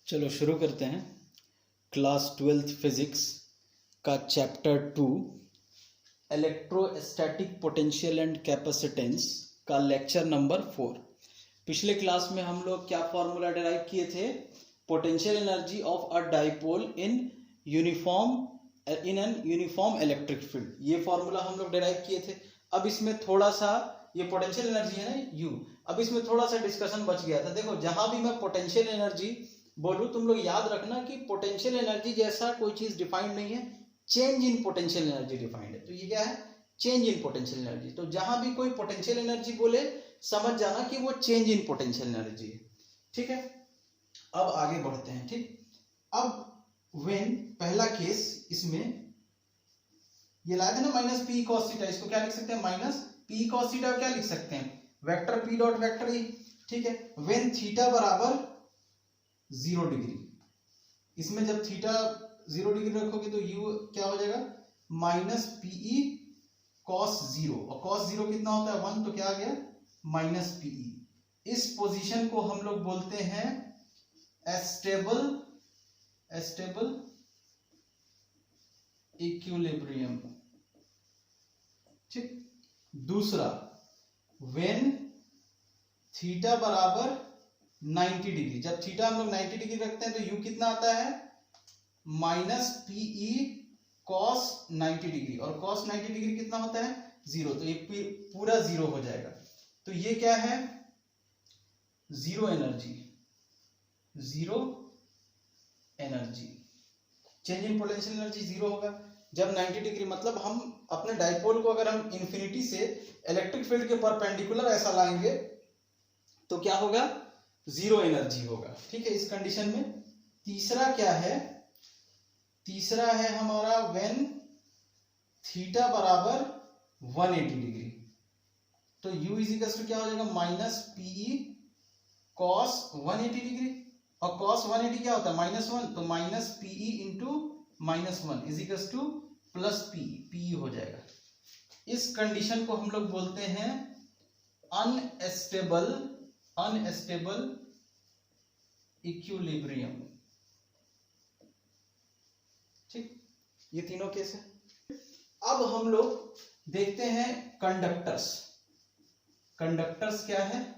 चलो शुरू करते हैं। क्लास 12th फिजिक्स का chapter 2 electrostatic potential and capacitance का लेक्चर नंबर 4। पिछले क्लास में हम लोग क्या फॉर्मूला डिराइव किए थे? Potential energy of a dipole in an uniform electric field, ये फॉर्मूला हम लोग डिराइव किए थे। अब इसमें थोड़ा सा, ये पोटेंशियल एनर्जी है ना यू, अब इसमें थोड़ा सा डिस्कशन बच गया था। देखो जहां भी मैं पोटेंशियल एनर्जी बोलूं, तुम लोग याद रखना कि पोटेंशियल एनर्जी जैसा कोई चीज डिफाइंड नहीं है, change in potential energy defined है। तो ये क्या है? Change in potential energy. तो जहां भी कोई पोटेंशियल एनर्जी बोले, समझ जाना कि वो चेंज इन पोटेंशियल एनर्जी है। ठीक है, अब आगे बढ़ते हैं। ठीक, अब व्हेन पहला केस, इसमें ये लाए थे ना माइनस पी कॉस थीटा, इसको क्या लिख सकते हैं? Minus P cos theta. क्या लिख सकते हैं? Vector P dot vector E. ठीक है, व्हेन थीटा बराबर 0 डिग्री, इसमें जब थीटा 0 डिग्री रखोगे तो यू क्या हो जाएगा? माइनस पीई कॉस 0, और कॉस 0 कितना होता है? 1, तो क्या आ गया? Minus PE. इस पोजीशन को हम लोग बोलते हैं स्टेबल इक्विलिब्रियम। ठीक, दूसरा, व्हेन थीटा बराबर 90 डिग्री, जब थीटा हम लोग 90 डिग्री रखते हैं तो यू कितना आता है? माइनस पीई कॉस 90 डिग्री, और कॉस 90 डिग्री कितना होता है? 0, तो ये पूरा 0 हो जाएगा। तो ये क्या है? Zero energy, change in potential energy 0 होगा जब 90 डिग्री, मतलब हम अपने डाइपोल को अगर हम इंफिनिटी से इलेक्ट्रिक फील्ड के परपेंडिकुलर ऐसा लाएंगे तो क्या होगा? 0 एनर्जी होगा। ठीक है, इस कंडीशन में। तीसरा क्या है? तीसरा है हमारा व्हेन थीटा बराबर 180 डिग्री, तो u इज इक्वल टू क्या हो जाएगा? माइनस पीई कॉस 180 डिग्री, और कॉस 180 क्या होता है? -1, तो minus PE into -1 is equal to plus PE हो जाएगा। इस कंडीशन को हम लोग बोलते हैं अनस्टेबल इक्विलिब्रियम। ठीक, ये तीनों केस है। अब हम लोग देखते हैं कंडक्टर्स क्या है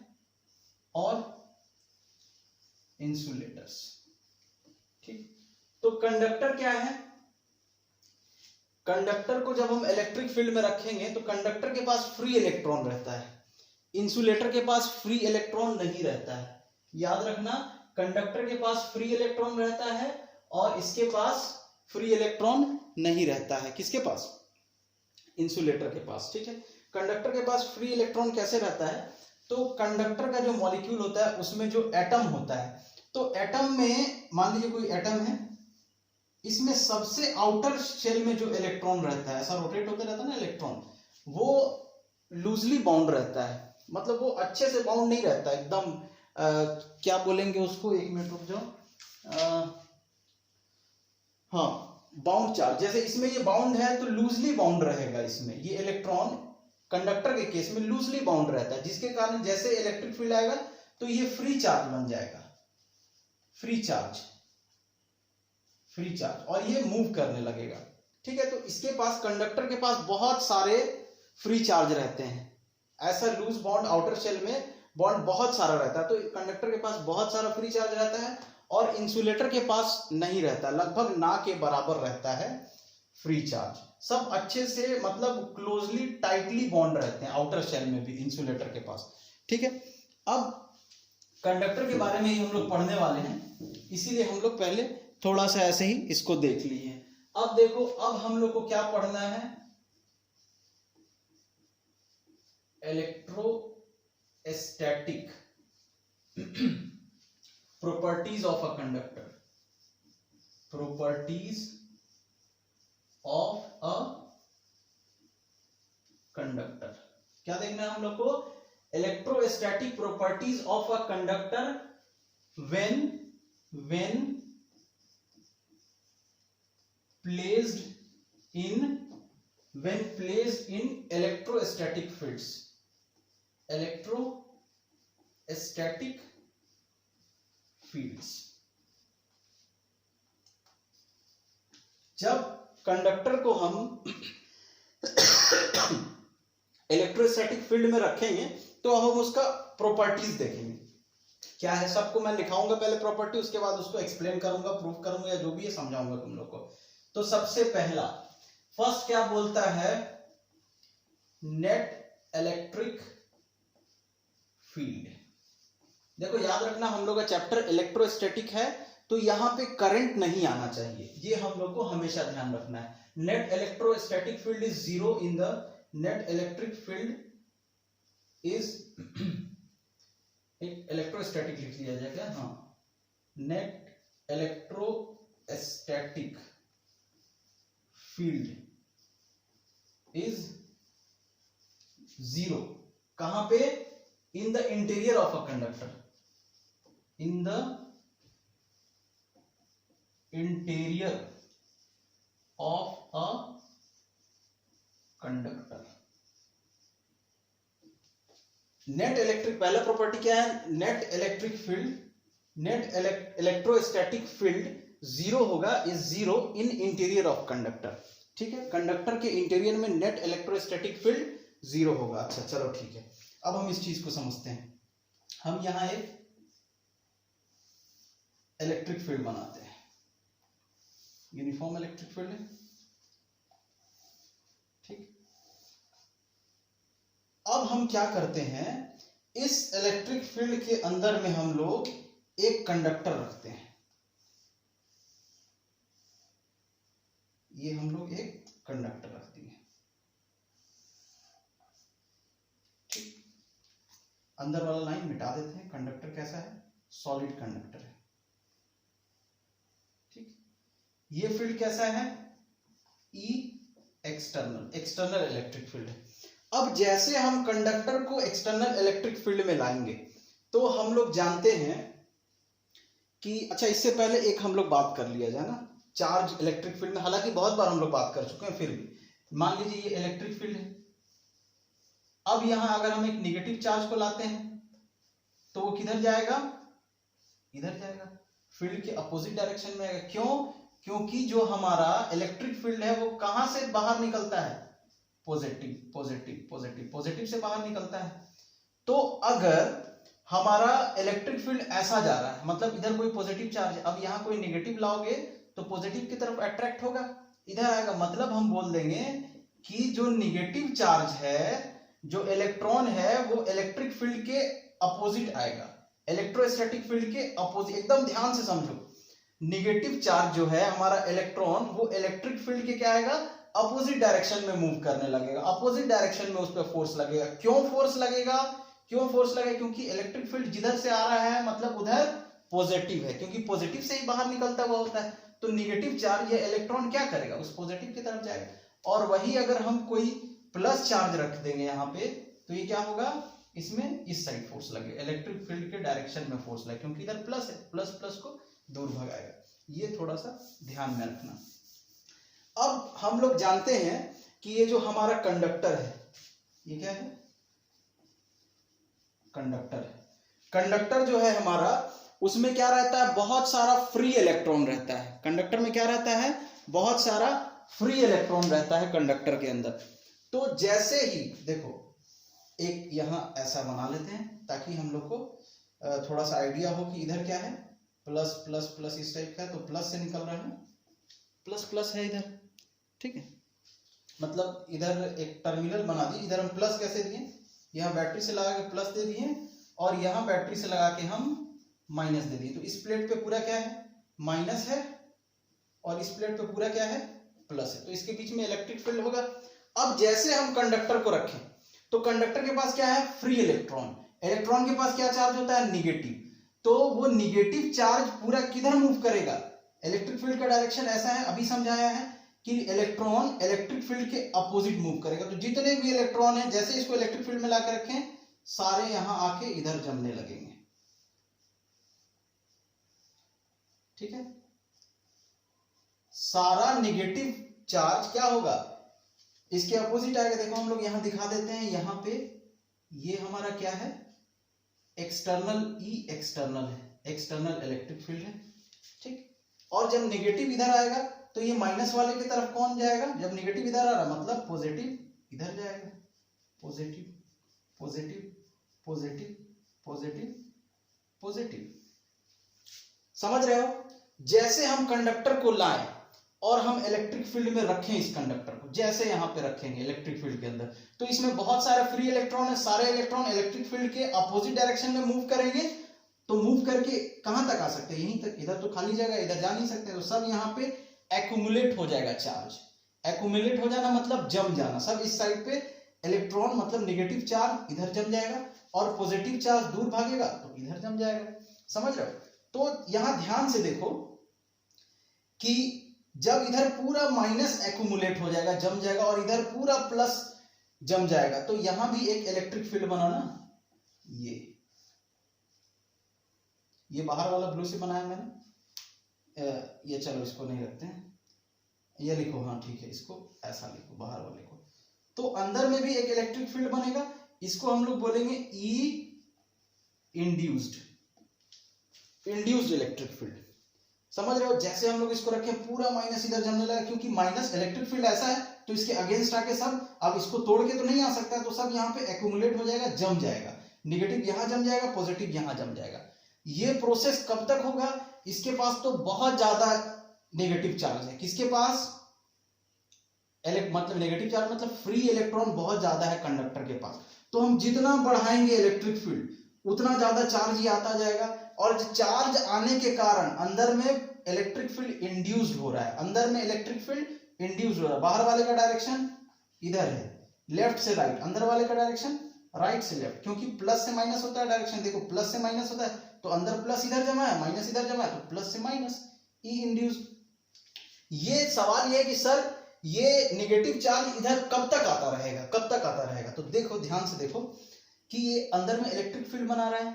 और इंसुलेटर्स। ठीक, तो कंडक्टर क्या है? कंडक्टर को जब हम इलेक्ट्रिक फील्ड में रखेंगे तो कंडक्टर के पास फ्री इलेक्ट्रॉन रहता है, इंसुलेटर के पास फ्री इलेक्ट्रॉन नहीं रहता है। याद रखना, कंडक्टर के पास फ्री इलेक्ट्रॉन रहता है और इसके पास फ्री इलेक्ट्रॉन नहीं रहता है। किसके पास? इंसुलेटर के पास। ठीक है, कंडक्टर के पास फ्री इलेक्ट्रॉन कैसे रहता है? तो कंडक्टर का जो मॉलिक्यूल होता है उसमें जो एटम होता है, तो एटम में मान लीजिए कोई एटम है, इसमें सबसे आउटर शेल में जो इलेक्ट्रॉन रहता है, ऐसा रोटेट होता रहता है ना इलेक्ट्रॉन, वो लूजली बाउंड रहता है, मतलब वो अच्छे से बाउंड नहीं रहता एकदम। क्या बोलेंगे उसको? 1 मिनट रुक जाओ। हाँ, बाउंड चार्ज। जैसे इसमें ये बाउंड है तो लूजली बाउंड रहेगा, इसमें ये इलेक्ट्रॉन कंडक्टर के केस में लूजली बाउंड रहता है, जिसके कारण जैसे इलेक्ट्रिक फील्ड आएगा तो ये फ्री चार्ज बन जाएगा, फ्री चार्ज, और ये मूव करने लगेगा। ठीक है, तो इसके पास, कंडक्टर के पास बहुत सारे फ्री चार्ज रहते हैं। ऐसा लूज बॉन्ड आउटर शेल में बॉन्ड बहुत सारा रहता है, तो कंडक्टर के पास बहुत सारा फ्री चार्ज रहता है और इंसुलेटर के पास नहीं रहता, लगभग ना के बराबर रहता है फ्री चार्ज। सब अच्छे से, मतलब क्लोजली टाइटली बॉन्ड रहते हैं आउटर शेल में भी इंसुलेटर के पास। ठीक है, अब कंडक्टर के बारे में ही हम लोग पढ़ने वाले हैं, इसीलिए हम लोग पहले थोड़ा सा ऐसे ही इसको देख लिए। अब देखो, अब हम लोग को क्या पढ़ना है? Electrostatic properties of a conductor, properties of a conductor। क्या देखना है हम लोग को? Electrostatic properties of a conductor when placed in electrostatic fields, electrostatic fields। Conductor को हम इलेक्ट्रोस्टैटिक फील्ड में रखेंगे तो हम उसका प्रॉपर्टीज देखेंगे क्या है। सबको मैं लिखाऊंगा पहले प्रॉपर्टी, उसके बाद उसको एक्सप्लेन करूंगा, प्रूफ करूंगा या जो भी है समझाऊंगा तुम लोग को। तो सबसे पहला फर्स्ट क्या बोलता है, नेट इलेक्ट्रिक फील्ड। देखो याद रखना हम लोग का चैप्टर इलेक्ट्रोस्टैटिक है, तो यहां पे करंट नहीं आना चाहिए, ये हम लोग को हमेशा ध्यान रखना है। Net electrostatic field is zero in the net electric field is एक इलेक्ट्रोस्टैटिक लिख लिया जाएगा, हाँ, net electrostatic field is zero. कहां पे? In the interior of a conductor, in the interior of a conductor. Net electric, पहला property क्या है, net electric field, net electrostatic field zero होगा, is zero in interior of conductor. ठीक है, conductor के interior में नेट इलेक्ट्रोस्टैटिक फील्ड जीरो होगा। अच्छा चलो ठीक है, अब हम इस चीज को समझते हैं। हम यहां एक इलेक्ट्रिक फील्ड बनाते हैं, यूनिफॉर्म इलेक्ट्रिक फील्ड है, ठीक। अब हम क्या करते हैं, इस इलेक्ट्रिक फील्ड के अंदर में हम लोग एक कंडक्टर रखते हैं, ये हम लोग एक कंडक्टर रख दिए, ठीक। अंदर वाला लाइन मिटा देते हैं। कंडक्टर कैसा है, सॉलिड कंडक्टर है, ठीक। ये फील्ड कैसा है, ई एक्सटर्नल, एक्सटर्नल इलेक्ट्रिक फील्ड है। अब जैसे हम कंडक्टर को एक्सटर्नल इलेक्ट्रिक फील्ड में लाएंगे तो हम लोग जानते हैं कि, अच्छा इससे पहले एक हम लोग बात कर लिया जाए ना, चार्ज इलेक्ट्रिक फील्ड में, हालांकि बहुत बार हम लोग बात कर चुके हैं, फिर भी मान लीजिए ये इलेक्ट्रिक फील्ड है। अब यहां अगर हम एक निगेटिव चार्ज को लाते हैं तो वो किधर जाएगा, इधर जाएगा, फील्ड के अपोजिट डायरेक्शन में आएगा। क्यों? क्योंकि जो हमारा इलेक्ट्रिक फील्ड है वो कहां से बाहर निकलता है, पॉजिटिव पॉजिटिव पॉजिटिव पॉजिटिव से बाहर निकलता है। तो अगर हमारा इलेक्ट्रिक फील्ड ऐसा जा रहा है, मतलब इधर कोई पॉजिटिव चार्ज है, अब यहां कोई नेगेटिव लाओगे तो पॉजिटिव की तरफ अट्रैक्ट होगा, इधर आएगा। मतलब हम बोल देंगे कि जो नेगेटिव चार्ज है, जो इलेक्ट्रॉन है, वो इलेक्ट्रिक फील्ड के अपोजिट आएगा, इलेक्ट्रोस्टैटिक फील्ड के अपोजिट। एकदम ध्यान से समझो, नेगेटिव चार्ज जो है हमारा इलेक्ट्रॉन, वो इलेक्ट्रिक फील्ड के क्या आएगा, अपोजिट डायरेक्शन में मूव करने लगेगा, अपोजिट डायरेक्शन में उस पर फोर्स लगेगा। क्यों फोर्स लगेगा, क्यों फोर्स लगेगा? क्योंकि इलेक्ट्रिक फील्ड जिधर से आ रहा है मतलब उधर पॉजिटिव है, क्योंकि पॉजिटिव से ही बाहर निकलता हुआ होता है। तो नेगेटिव चार्ज, ये इलेक्ट्रॉन क्या करेगा, उस पॉजिटिव की तरफ जाएगा। और वही अगर हम कोई प्लस चार्ज रख देंगे यहाँ पे, तो ये क्या होगा, इसमें इस साइड फोर्स लगे, इलेक्ट्रिक फील्ड के डायरेक्शन में फोर्स लगे, क्योंकि इधर प्लस है, प्लस प्लस को दूर भगाएगा। ये थोड़ा सा ध्यान में रखना। अब हम लोग जानते हैं कि ये जो हमारा कंडक्टर है, ये क्या है, कंडक्टर है। कंडक्टर जो है हमारा, उसमें क्या रहता है, बहुत सारा फ्री इलेक्ट्रॉन रहता है। कंडक्टर में क्या रहता है, बहुत सारा फ्री इलेक्ट्रॉन रहता है कंडक्टर के अंदर। तो जैसे ही देखो, एक यहां ऐसा बना लेते हैं ताकि हम लोग को थोड़ा सा आइडिया हो कि इधर क्या है, प्लस प्लस प्लस इस टाइप का है, तो प्लस से निकल रहा है, प्लस प्लस है इधर, ठीक है। मतलब इधर एक टर्मिनल बना दी, इधर हम प्लस कैसे दिए, यहाँ बैटरी से लगा के प्लस दे दिए, और यहाँ बैटरी से लगा के हम माइनस दे दिए। तो इस प्लेट पे पूरा क्या है, माइनस है, और इस प्लेट पे पूरा क्या है, प्लस है। तो इसके बीच में इलेक्ट्रिक फील्ड होगा। अब जैसे हम कंडक्टर को रखें तो कंडक्टर के पास क्या है, फ्री इलेक्ट्रॉन। इलेक्ट्रॉन के पास क्या चार्ज होता है, निगेटिव। तो वो निगेटिव चार्ज पूरा किधर मूव करेगा, इलेक्ट्रिक फील्ड का डायरेक्शन ऐसा है, अभी समझाया है कि इलेक्ट्रॉन इलेक्ट्रिक फील्ड के अपोजिट मूव करेगा। तो जितने भी इलेक्ट्रॉन हैं, जैसे इसको इलेक्ट्रिक फील्ड में लाकर रखें, सारे यहां आके इधर जमने लगेंगे, ठीक है। सारा नेगेटिव चार्ज क्या होगा, इसके अपोजिट आएगा। देखो हम लोग यहां दिखा देते हैं, यहां पे ये हमारा क्या है, एक्सटर्नल, ई एक्सटर्नल है, एक्सटर्नल इलेक्ट्रिक फील्ड है, ठीक। और जब नेगेटिव इधर आएगा तो ये माइनस वाले की तरफ कौन जाएगा, जब नेगेटिव इधर आ रहा मतलब पॉजिटिव इधर जाएगा, positive positive positive positive positive. समझ रहे हो? जैसे हम कंडक्टर को लाएं और हम इलेक्ट्रिक फील्ड में रखें इस कंडक्टर को, जैसे यहां पे रखेंगे इलेक्ट्रिक फील्ड के अंदर, तो इसमें बहुत सारे फ्री इलेक्ट्रॉन है, सारे इलेक्ट्रॉन इलेक्ट्रिक फील्ड के अपोजिट डायरेक्शन में मूव करेंगे, तो मूव करके कहां तक आ सकते हैं, यहीं तक। इधर तो खाली जगह, इधर जा नहीं सकते, तो सब यहाँ पे एक्यूमुलेट हो जाएगा चार्ज। एक्यूमुलेट हो जाना मतलब जम जाना, सब इस साइड पे इलेक्ट्रॉन मतलब नेगेटिव चार्ज इधर जम जाएगा और पॉजिटिव चार्ज दूर भागेगा तो इधर जम जाएगा। समझ रहे हो? तो यहां ध्यान से देखो कि जब इधर पूरा माइनस एक्यूमुलेट हो जाएगा, जम जाएगा, और इधर पूरा प्लस जम जाएगा, तो यहां भी एक इलेक्ट्रिक फील्ड बना ना, ये बाहर वाला ब्लू से बनाया मैंने, ये चलो इसको नहीं रखते हैं, ये लिखो, हाँ ठीक है, इसको ऐसा लिखो बाहर वाले को। तो अंदर में भी एक इलेक्ट्रिक फील्ड बनेगा, इसको हम लोग बोलेंगे ई इंड्यूस्ड इलेक्ट्रिक फील्ड। समझ रहे हो? जैसे हम लोग इसको रखें पूरा माइनस इधर जमने लगा, क्योंकि माइनस इलेक्ट्रिक फील्ड ऐसा है तो इसके अगेंस्ट आके सब, अब इसको तोड़ के तो नहीं आ सकता, तो सब यहाँ पे एक्यूमुलेट हो जाएगा, जम जाएगा, नेगेटिव यहां जम जाएगा, पॉजिटिव यहां जम जाएगा। ये प्रोसेस कब तक होगा? इसके पास तो बहुत ज्यादा नेगेटिव चार्ज है, किसके पास, मतलब नेगेटिव चार्ज मतलब फ्री इलेक्ट्रॉन बहुत ज्यादा है कंडक्टर के पास, तो हम जितना बढ़ाएंगे इलेक्ट्रिक फील्ड उतना ज्यादा चार्ज ही आता जाएगा, और चार्ज आने के कारण अंदर में इलेक्ट्रिक फील्ड इंड्यूस्ड हो रहा है, अंदर में इलेक्ट्रिक फील्ड इंड्यूस्ड हो रहा है। बाहर वाले का डायरेक्शन इधर है, लेफ्ट से राइट, अंदर वाले का डायरेक्शन राइट से लेफ्ट, क्योंकि प्लस से माइनस होता है डायरेक्शन, देखो प्लस से माइनस होता है, तो अंदर प्लस इधर जमा है, माइनस इधर जमा है, तो प्लस से माइनस, ई इंड्यूस्ड। ये सवाल ये है कि सर ये नेगेटिव चार्ज इधर कब तक आता रहेगा, कब तक आता रहेगा? तो देखो ध्यान से देखो कि ये अंदर में इलेक्ट्रिक फील्ड बना रहा है,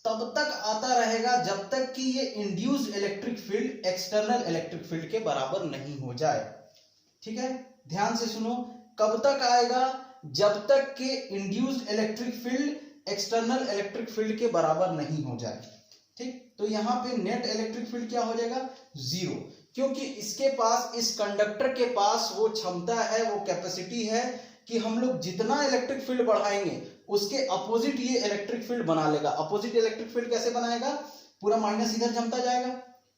तब तक आता रहेगा जब तक कि ये induced electric field external electric field के बराबर नहीं हो जाए। ठीक है, ध्यान से सुनो, कब तक आएगा? जब तक कि induced electric field external electric field के बराबर नहीं हो जाए। ठीक, तो यहां पे नेट इलेक्ट्रिक फील्ड क्या हो जाएगा? जीरो, क्योंकि इसके पास, इस कंडक्टर के पास वो क्षमता है, वो कैपेसिटी है कि हम लोग जितना इलेक्ट्रिक फील्ड बढ़ाएंगे उसके अपोजिट ये इलेक्ट्रिक फील्ड बना लेगा। अपोजिट इलेक्ट्रिक फील्ड कैसे बनाएगा? पूरा माइनस इधर जमता जाएगा,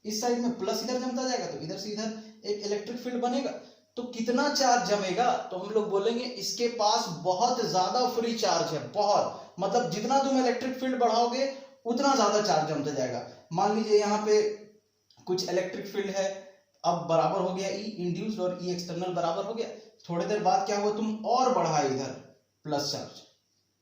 इस साइड में प्लस इधर जमता जाएगा, तो इधर से इधर एक इलेक्ट्रिक फील्ड बनेगा। तो कितना चार्ज जमेगा? तो हम लोग बोलेंगे इसके पास बहुत ज्यादा फ्री चार्ज है, बहुत, मतलब जितना तुम इलेक्ट्रिक फील्ड बढ़ाओगे उतना ज्यादा चार्ज जमता जाएगा। मान लीजिए यहाँ पे कुछ इलेक्ट्रिक फील्ड है, अब बराबर हो गया ई इंड्यूस्ड और ई एक्सटर्नल बराबर हो गया, थोड़ी देर बाद क्या हुआ, तुम और बढ़ाए इधर प्लस चार्ज,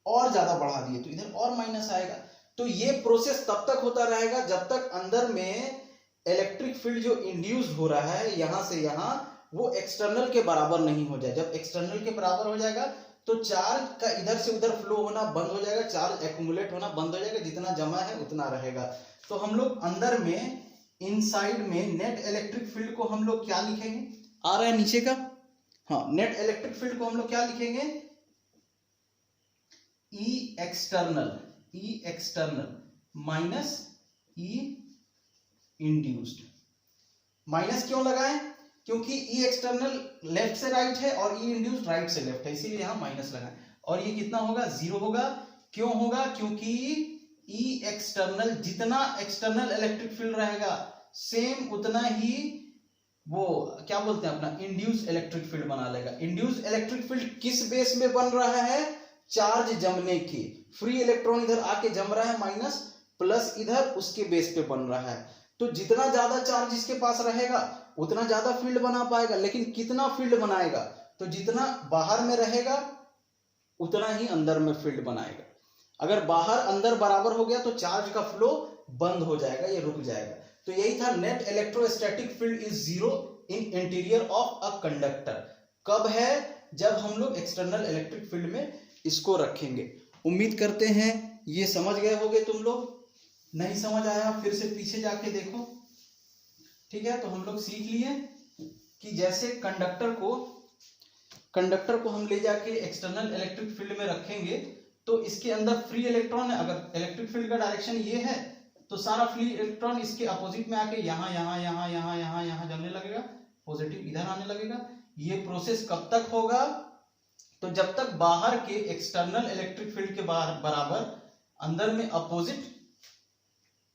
और ज्यादा बढ़ा दिए तो इधर और माइनस आएगा। तो ये प्रोसेस तब तक होता रहेगा जब तक अंदर में इलेक्ट्रिक फील्ड जो इंड्यूस्ड हो रहा है यहां से यहां, वो एक्सटर्नल के बराबर नहीं हो जाए। जब एक्सटर्नल के बराबर हो जाएगा तो चार्ज का इधर से उधर फ्लो होना बंद हो जाएगा, चार्ज एक्यूमुलेट होना बंद हो जाएगा, जितना जमा है उतना रहेगा। तो हम लोग अंदर में इनसाइड में नेट इलेक्ट्रिक फील्ड को हम लोग क्या लिखेंगे? आ रहा है नीचे का, हाँ, नेट इलेक्ट्रिक फील्ड को हम लोग क्या लिखेंगे? ई एक्सटर्नल माइनस ई इंड्यूस्ड। माइनस क्यों लगाएं? क्योंकि ई एक्सटर्नल लेफ्ट से राइट है और ई इंड्यूस्ड राइट से लेफ्ट है, इसीलिए यहां माइनस लगाएं। और ये कितना होगा? जीरो होगा। क्यों होगा? क्योंकि ई एक्सटर्नल, जितना एक्सटर्नल इलेक्ट्रिक फील्ड रहेगा सेम उतना ही वो क्या बोलते हैं अपना इंड्यूस्ड इलेक्ट्रिक फील्ड बना लेगा। इंड्यूस्ड इलेक्ट्रिक फील्ड किस बेस में बन रहा है? चार्ज जमने की। फ्री इलेक्ट्रॉन इधर आके जम रहा है माइनस, प्लस इधर उसके बेस पे बन रहा है। तो जितना ज्यादा चार्ज इसके पास रहेगा उतना ज्यादा फील्ड बना पाएगा, लेकिन कितना फील्ड बनाएगा? तो जितना बाहर में रहेगा उतना ही अंदर में फील्ड बनाएगा। अगर बाहर अंदर बराबर हो गया तो चार्ज का फ्लो बंद हो जाएगा, ये रुक जाएगा। तो यही था, net electrostatic field is zero in interior of a conductor. कब है? जब हम लोग एक्सटर्नल इलेक्ट्रिक फील्ड में इसको रखेंगे। उम्मीद करते हैं ये समझ गए होगे तुम लोग। नहीं समझ आया फिर से पीछे जाके देखो। ठीक है, तो हम लोग सीख लिए कि जैसे कंडक्टर को हम ले जाके एक्सटर्नल इलेक्ट्रिक फील्ड में रखेंगे तो इसके अंदर फ्री इलेक्ट्रॉन है। अगर इलेक्ट्रिक फील्ड का डायरेक्शन ये है तो सारा फ्री इलेक्ट्रॉन इसके अपोजिट में आके यहाँ यहाँ यहाँ यहाँ यहाँ यहाँ जमने लगेगा, पॉजिटिव इधर आने लगेगा। ये प्रोसेस कब तक होगा? तो जब तक बाहर के एक्सटर्नल इलेक्ट्रिक फील्ड के बराबर अंदर में अपोजिट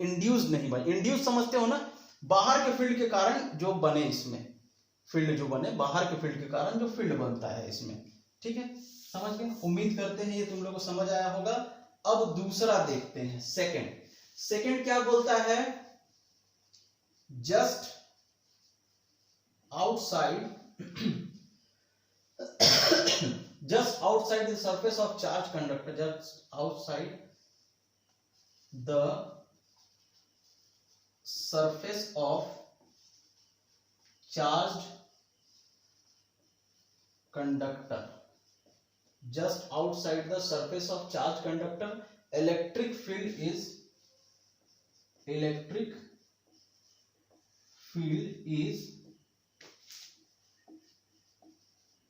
इंड्यूस नहीं बने। इंड्यूस समझते हो ना, बाहर के फील्ड के कारण जो बने, इसमें फील्ड जो बने, बाहर के फील्ड के कारण जो फील्ड बनता है इसमें। ठीक है, समझ गए? उम्मीद करते हैं ये तुम लोगों को समझ आया होगा। अब दूसरा देखते हैं, सेकंड क्या बोलता है? Just outside the surface of charge conductor, just outside the surface of charged conductor, just outside the surface of charged conductor, electric field is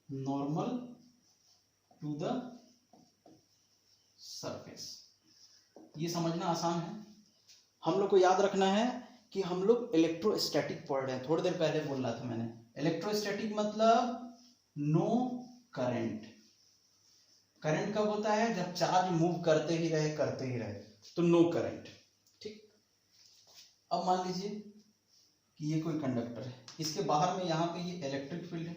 normal to the surface। ये समझना आसान है। हम लोग को याद रखना है कि हम लोग इलेक्ट्रोस्टैटिक पढ़ रहे हैं। थोड़ी देर पहले बोल रहा था मैंने, इलेक्ट्रोस्टैटिक मतलब नो करंट। करंट कब होता है? जब चार्ज मूव करते ही रहे, तो नो करंट। ठीक, अब मान लीजिए कि ये कोई कंडक्टर है, इसके बाहर में यहाँ पे ये इलेक्ट्रिक फील्ड है।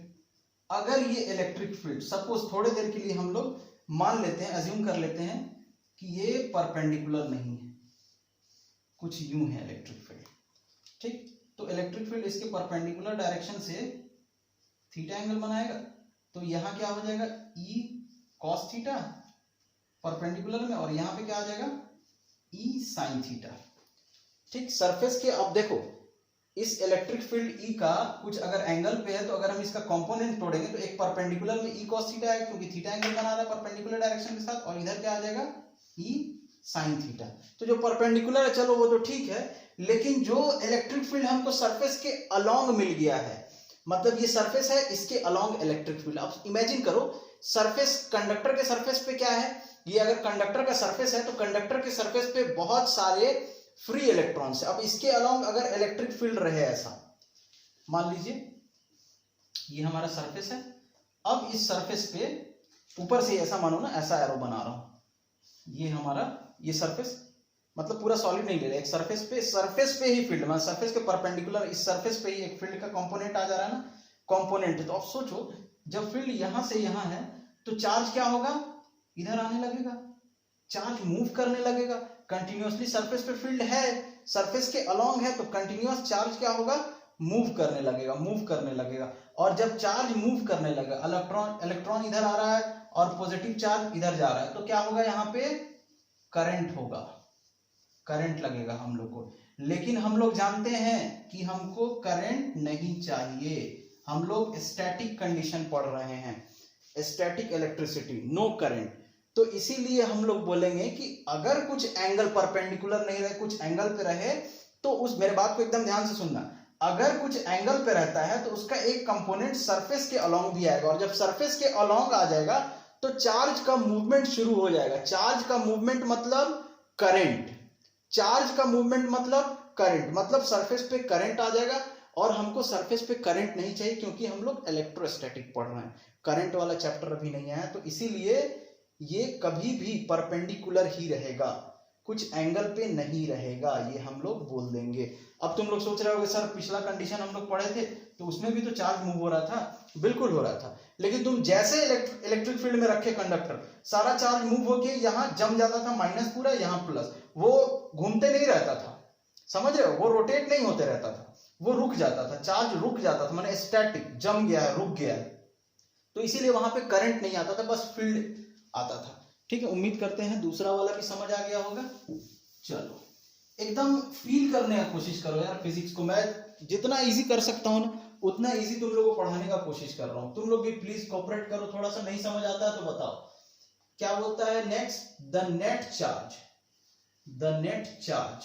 अगर ये इलेक्ट्रिक फील्ड, सपोज थोड़े देर के लिए हम लोग मान लेते हैं, अज्यूम कर लेते हैं कि ये परपेंडिकुलर नहीं है, कुछ यूं है इलेक्ट्रिक फील्ड। ठीक, तो इलेक्ट्रिक फील्ड इसके परपेंडिकुलर डायरेक्शन से थीटा एंगल बनाएगा, तो यहाँ क्या हो जाएगा? ई कॉस थीटा परपेंडिकुलर में, और यहाँ पे क्या आ जाएगा? ई साइन थीटा। ठीक, सरफेस के, अब देखो इस इलेक्ट्रिक फील्ड ई का कुछ अगर एंगल पे है, तो अगर हम इसका कंपोनेंट तोड़ेंगे तो एक परपेंडिकुलर में ई कॉस थीटा है, क्योंकि थीटा एंगल बना रहा है परपेंडिकुलर डायरेक्शन के साथ, और इधर क्या आ जाएगा? ई साइन थीटा। तो जो परपेंडिकुलर है चलो वो तो ठीक है, लेकिन जो इलेक्ट्रिक फील्ड हमको सरफेस के अलोंग मिल गया है, मतलब ये सरफेस है, इसके अलोंग इलेक्ट्रिक फील्ड। अब इमेजिन करो, सरफेस, कंडक्टर के सरफेस पे क्या है? ये अगर कंडक्टर का सरफेस है, तो कंडक्टर के सरफेस पे बहुत सारे फ्री इलेक्ट्रॉन्स है। अब इसके अलोंग अगर इलेक्ट्रिक फील्ड रहे, ऐसा मान लीजिए ये हमारा सरफेस है। अब इस सरफेस पे ऊपर से ऐसा मानो ना, ऐसा एरो बना रहा हूं, ये हमारा ये सरफेस, मतलब पूरा सॉलिड नहीं ले रहा, एक सरफेस पे ही फील्ड, मतलब सरफेस के परपेंडिकुलर इस सरफेस पे ही एक फील्ड का कंपोनेंट आ जा रहा है ना, कंपोनेंट। तो अब सोचो, जब फील्ड यहां से यहां है, तो चार्ज क्या होगा? इधर आने लगेगा, चार्ज मूव करने लगेगा कंटिन्यूअसली। सरफेस पे फील्ड है, सरफेस के अलोंग है, तो कंटिन्यूअस चार्ज क्या होगा? मूव करने लगेगा। और जब चार्ज मूव करने लगा, इलेक्ट्रॉन इधर आ रहा है और पॉजिटिव चार्ज इधर जा रहा है, तो क्या होगा? यहाँ पे करंट होगा, करंट लगेगा हम लोग को। लेकिन हम लोग जानते हैं कि हमको करंट नहीं चाहिए, हम लोग स्टैटिक कंडीशन पढ़ रहे हैं, स्टैटिक इलेक्ट्रिसिटी, नो करंट। तो इसीलिए हम लोग बोलेंगे कि अगर कुछ एंगल परपेंडिकुलर नहीं रहे, कुछ एंगल पे रहे, तो उस, मेरे बात को एकदम ध्यान से सुनना, अगर कुछ एंगल पे रहता है तो उसका एक कंपोनेंट सरफेस के अलोंग भी आएगा, और जब सरफेस के अलोंग आ जाएगा तो चार्ज का मूवमेंट शुरू हो जाएगा। चार्ज का मूवमेंट मतलब करंट, चार्ज का मूवमेंट मतलब करंट, मतलब सरफेस पे करंट आ जाएगा। और हमको सरफेस पे करंट नहीं चाहिए, क्योंकि हम लोग इलेक्ट्रोस्टैटिक पढ़ रहे हैं, करंट वाला चैप्टर अभी नहीं आया, तो इसीलिए ये कभी भी परपेंडिकुलर ही रहेगा, कुछ एंगल पे नहीं रहेगा, ये हम लोग बोल देंगे। अब तुम लोग सोच रहे होगे, सर पिछला कंडीशन हम लोग पढ़े थे तो उसमें भी तो चार्ज मूव हो रहा था। बिल्कुल हो रहा था, लेकिन तुम जैसे इलेक्ट्रिक फील्ड में रखे कंडक्टर, सारा चार्ज मूव होके यहाँ जम जाता था, माइनस पूरा, यहाँ प्लस, वो घूमते नहीं रहता था, समझ रहे हो? वो रोटेट नहीं होते रहता था, वो रुक जाता था, चार्ज रुक जाता था, माने स्टैटिक, जम गया है, रुक गया है। तो इसीलिए वहां पे करंट नहीं आता था, बस फील्ड आता था। ठीक है, उम्मीद करते हैं दूसरा वाला भी समझ आ गया होगा। चलो एकदम फील करने की कोशिश करो यार फिजिक्स को। मैं जितना इजी कर सकता हूं ना, उतना इजी तुम लोगों को पढ़ाने का कोशिश कर रहा हूं। तुम लोग भी प्लीज कोऑपरेट करो, थोड़ा सा नहीं समझ आता है तो बताओ। क्या बोलता है next? The net charge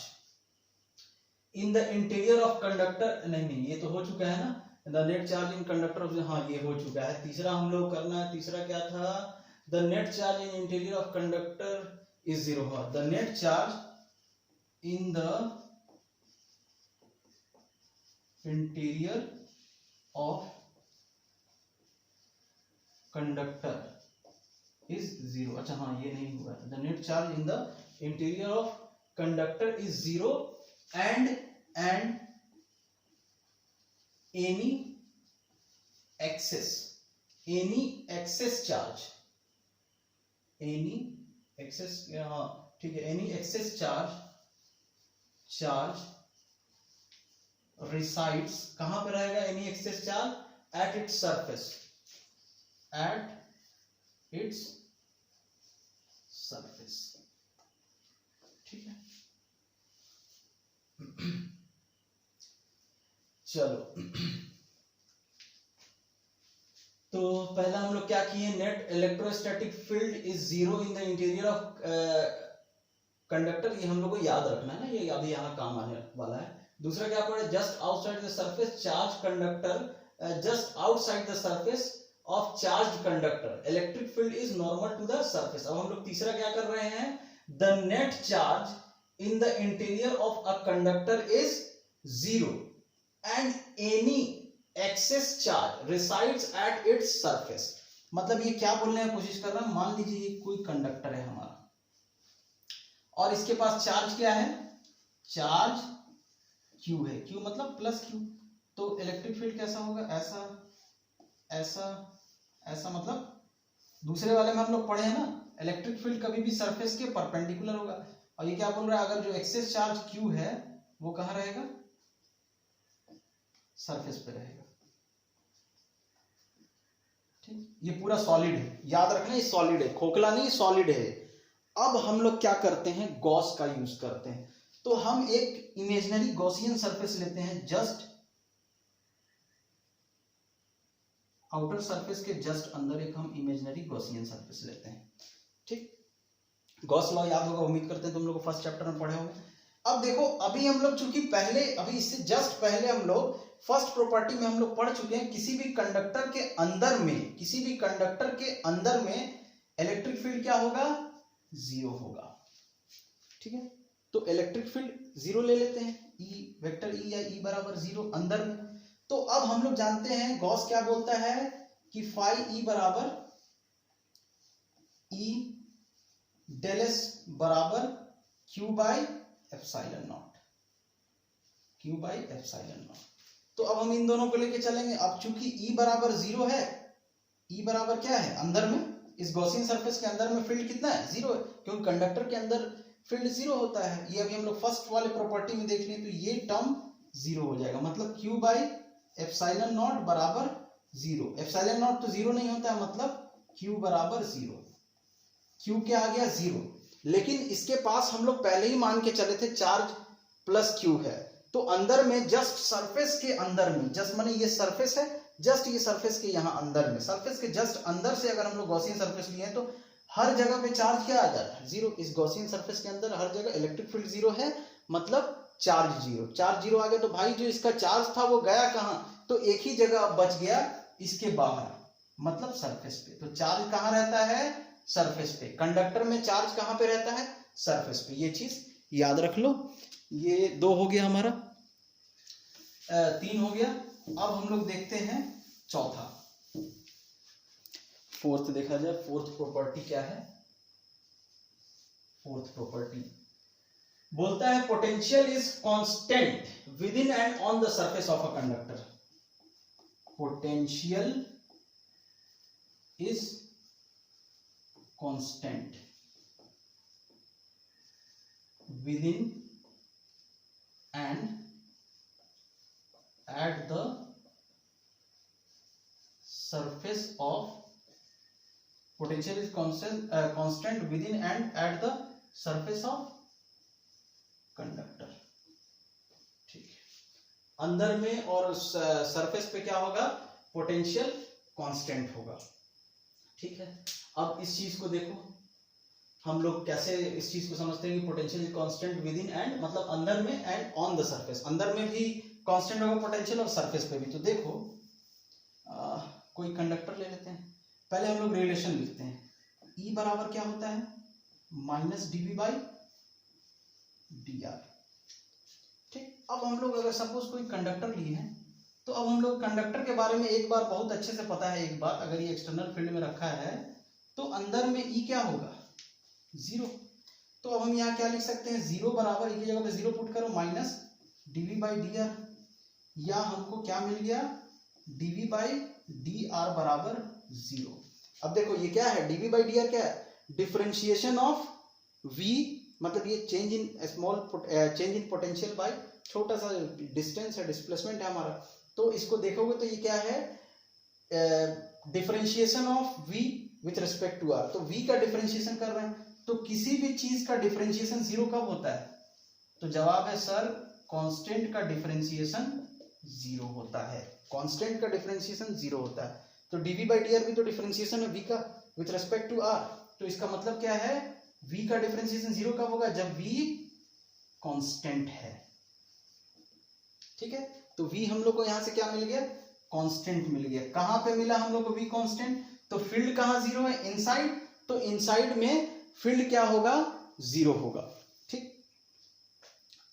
in the interior of conductor, नहीं ये तो हो चुका है ना, the net charge in conductor of, हाँ ये हो चुका है। तीसरा हम लोग करना है, तीसरा क्या था? The net charge in interior of conductor is 0। The net charge in the interior of conductor is 0. अच्छा हाँ ये नहीं हुआ, the net charge in the interior of conductor is 0 and any excess charge, any excess, हाँ ठीक है, any excess charge resides, कहां पे रहेगा any excess charge? at its surface, ठीक है। चलो तो पहला हम लोग क्या किए, net electrostatic field is 0 in the interior of conductor, ये हम लोग को याद रखना है ना, ये अभी यहाँ काम आने वाला है। दूसरा क्या पढ़े, just outside the surface charge conductor, just outside the surface of charge conductor electric field is normal to the surface. अब हम लोग तीसरा क्या कर रहे हैं, the net charge in the interior of a conductor is 0 and any excess charge resides at its surface. मतलब ये क्या बोलने की कोशिश कर रहा है, मान लीजिए कोई कंडक्टर है हमारा और इसके पास चार्ज क्या है, चार्ज Q है, Q मतलब प्लस Q, तो इलेक्ट्रिक फील्ड कैसा होगा, ऐसा ऐसा ऐसा, मतलब दूसरे वाले में हम लोग पढ़े हैं ना, इलेक्ट्रिक फील्ड कभी भी सरफेस के परपेंडिकुलर होगा। और ये क्या बोल रहा है, अगर जो एक्सेस चार्ज Q है वो कहां रहेगा, सरफेस पे रहेगा। ठीक, ये पूरा सॉलिड है, याद रखना ये सॉलिड है, खोखला नहीं, सॉलिड है। अब हम लोग क्या करते हैं, गॉस का यूज करते हैं। तो हम एक इमेजिनरी गॉसियन सरफेस लेते हैं, जस्ट आउटर सरफेस के जस्ट अंदर एक हम इमेजिनरी गॉसियन सरफेस लेते हैं। ठीक, गॉस लॉ याद होगा, उम्मीद करते हैं तुम लोग को फर्स्ट चैप्टर में पढ़े होंगे। अब देखो, अभी हम लोग चूंकि पहले, अभी इससे जस्ट पहले हम लोग फर्स्ट प्रॉपर्टी में हम लोग पढ़ चुके हैं, किसी भी कंडक्टर के अंदर में, किसी भी कंडक्टर के अंदर में इलेक्ट्रिक फील्ड क्या होगा, 0 होगा। ठीक है, तो इलेक्ट्रिक फील्ड 0 ले लेते हैं, E वेक्टर E या E बराबर 0 अंदर में। तो अब हम लोग जानते हैं गॉस क्या बोलता है कि फाई E बराबर E डेल S बराबर Q by epsilon not, Q by epsilon not. तो अब हम इन दोनों को लेके चलेंगे। अब चूंकि E बराबर 0 है, E बराबर क्या है, अंदर में इस गॉसियन सरफेस के अंदर में फील्ड कितना है, 0 है, क्योंकि कंडक्टर के अंदर फील्ड 0 होता है। ये अभी हम लोग फर्स्ट वाले प्रॉपर्टी में देख लें, तो ये टर्म 0 हो जाएगा, मतलब Q बाई एप्सिलॉन नॉट बराबर 0। एप्सिलॉन नॉट तो 0 नहीं होता है, मतलब Q बराबर 0। Q क्या आ गया, 0। लेकिन इसके पास हम लोग पहले ही मान के चले थे चार्ज प्लस Q है, तो अंदर में जस्ट सरफेस के अंदर में, जस्ट माने ये सरफेस है, जस्ट ये सरफेस के यहाँ अंदर में, सरफेस के जस्ट अंदर से अगर हम लोग गॉसियन सरफेस लिए हैं तो हर जगह पे चार्ज क्या आ जाता है, 0। इस गॉसियन सरफेस के अंदर हर जगह इलेक्ट्रिक फील्ड 0 है, मतलब चार्ज 0। चार्ज 0 आ गया, तो भाई जो इसका चार्ज था वो गया कहाँ, तो एक ही जगह बच गया, इसके बाहर, मतलब सरफेस पे। तो चार्ज कहाँ रहता है, सरफेस पे। कंडक्टर में चार्ज कहाँ पे रहता है, सरफेस पे। ये चीज याद रख लो। ये 2 हो गया हमारा, 3 हो गया। अब हम लोग देखते हैं चौथा, फोर्थ देखा जाए, फोर्थ प्रॉपर्टी क्या है। फोर्थ प्रॉपर्टी बोलता है potential is constant with in and on the surface of a conductor. Potential is constant with in and at the surface of, potential is constant within and at the surface of conductor। ठीक है, अंदर में और surface पे क्या होगा, potential constant होगा। ठीक है, अब इस चीज को देखो, हम लोग कैसे इस चीज को समझते हैं कि potential is constant with in and, मतलब अंदर में एंड ऑन द सरफेस। अंदर में भी कांस्टेंट होगा पोटेंशियल और सरफेस पे भी। तो देखो कोई कंडक्टर ले लेते हैं, पहले हम लोग रिलेशन लिखते हैं। E बराबर क्या होता है, माइनस dV बाई dr। ठीक, अब हम लोग अगर सपोज कोई कंडक्टर लिए हैं, तो अब हम लोग कंडक्टर के बारे में एक बार बहुत अच्छे से पता है, एक बार अगर ये एक्सटर्नल फील्ड में रखा है तो अंदर में ई क्या होगा, जीरो। तो अब हम यहाँ क्या लिख सकते हैं, जीरो बराबर की जगह पे जीरो पुट करो minus dV by d r, या हमको क्या मिल गया, डीवी बाई डी आर बराबर जीरो। अब देखो ये क्या है, डीवी बाई डी आर क्या है, डिफरेंशिएशन ऑफ वी, मतलब ये change in small change in potential bye छोटा सा डिस्टेंस है, डिस्प्लेसमेंट है हमारा। तो इसको देखोगे तो ये क्या है, differentiation of V with respect to r. तो वी का डिफरेंशिएशन कर रहे हैं, तो किसी भी चीज का डिफरेंशिएशन जीरो कब होता है, तो जवाब है सर कांस्टेंट का डिफरेंशिएशन जीरो होता है, कांस्टेंट का डिफरेंशिएशन जीरो होता है। तो डीवी बाई डी आर भी तो डिफरेंशिएशन है वी का विथ रिस्पेक्ट टू आर, तो इसका मतलब क्या है, v का डिफरेंशिएशन जीरो कब होगा, जब v कांस्टेंट है। ठीक है, तो v हम लोग को यहां से क्या मिल गया, कांस्टेंट मिल गया। कहां पे मिला हम लोग को v कांस्टेंट, तो फील्ड कहां जीरो है, इनसाइड, तो इनसाइड में फील्ड क्या होगा, जीरो होगा। ठीक,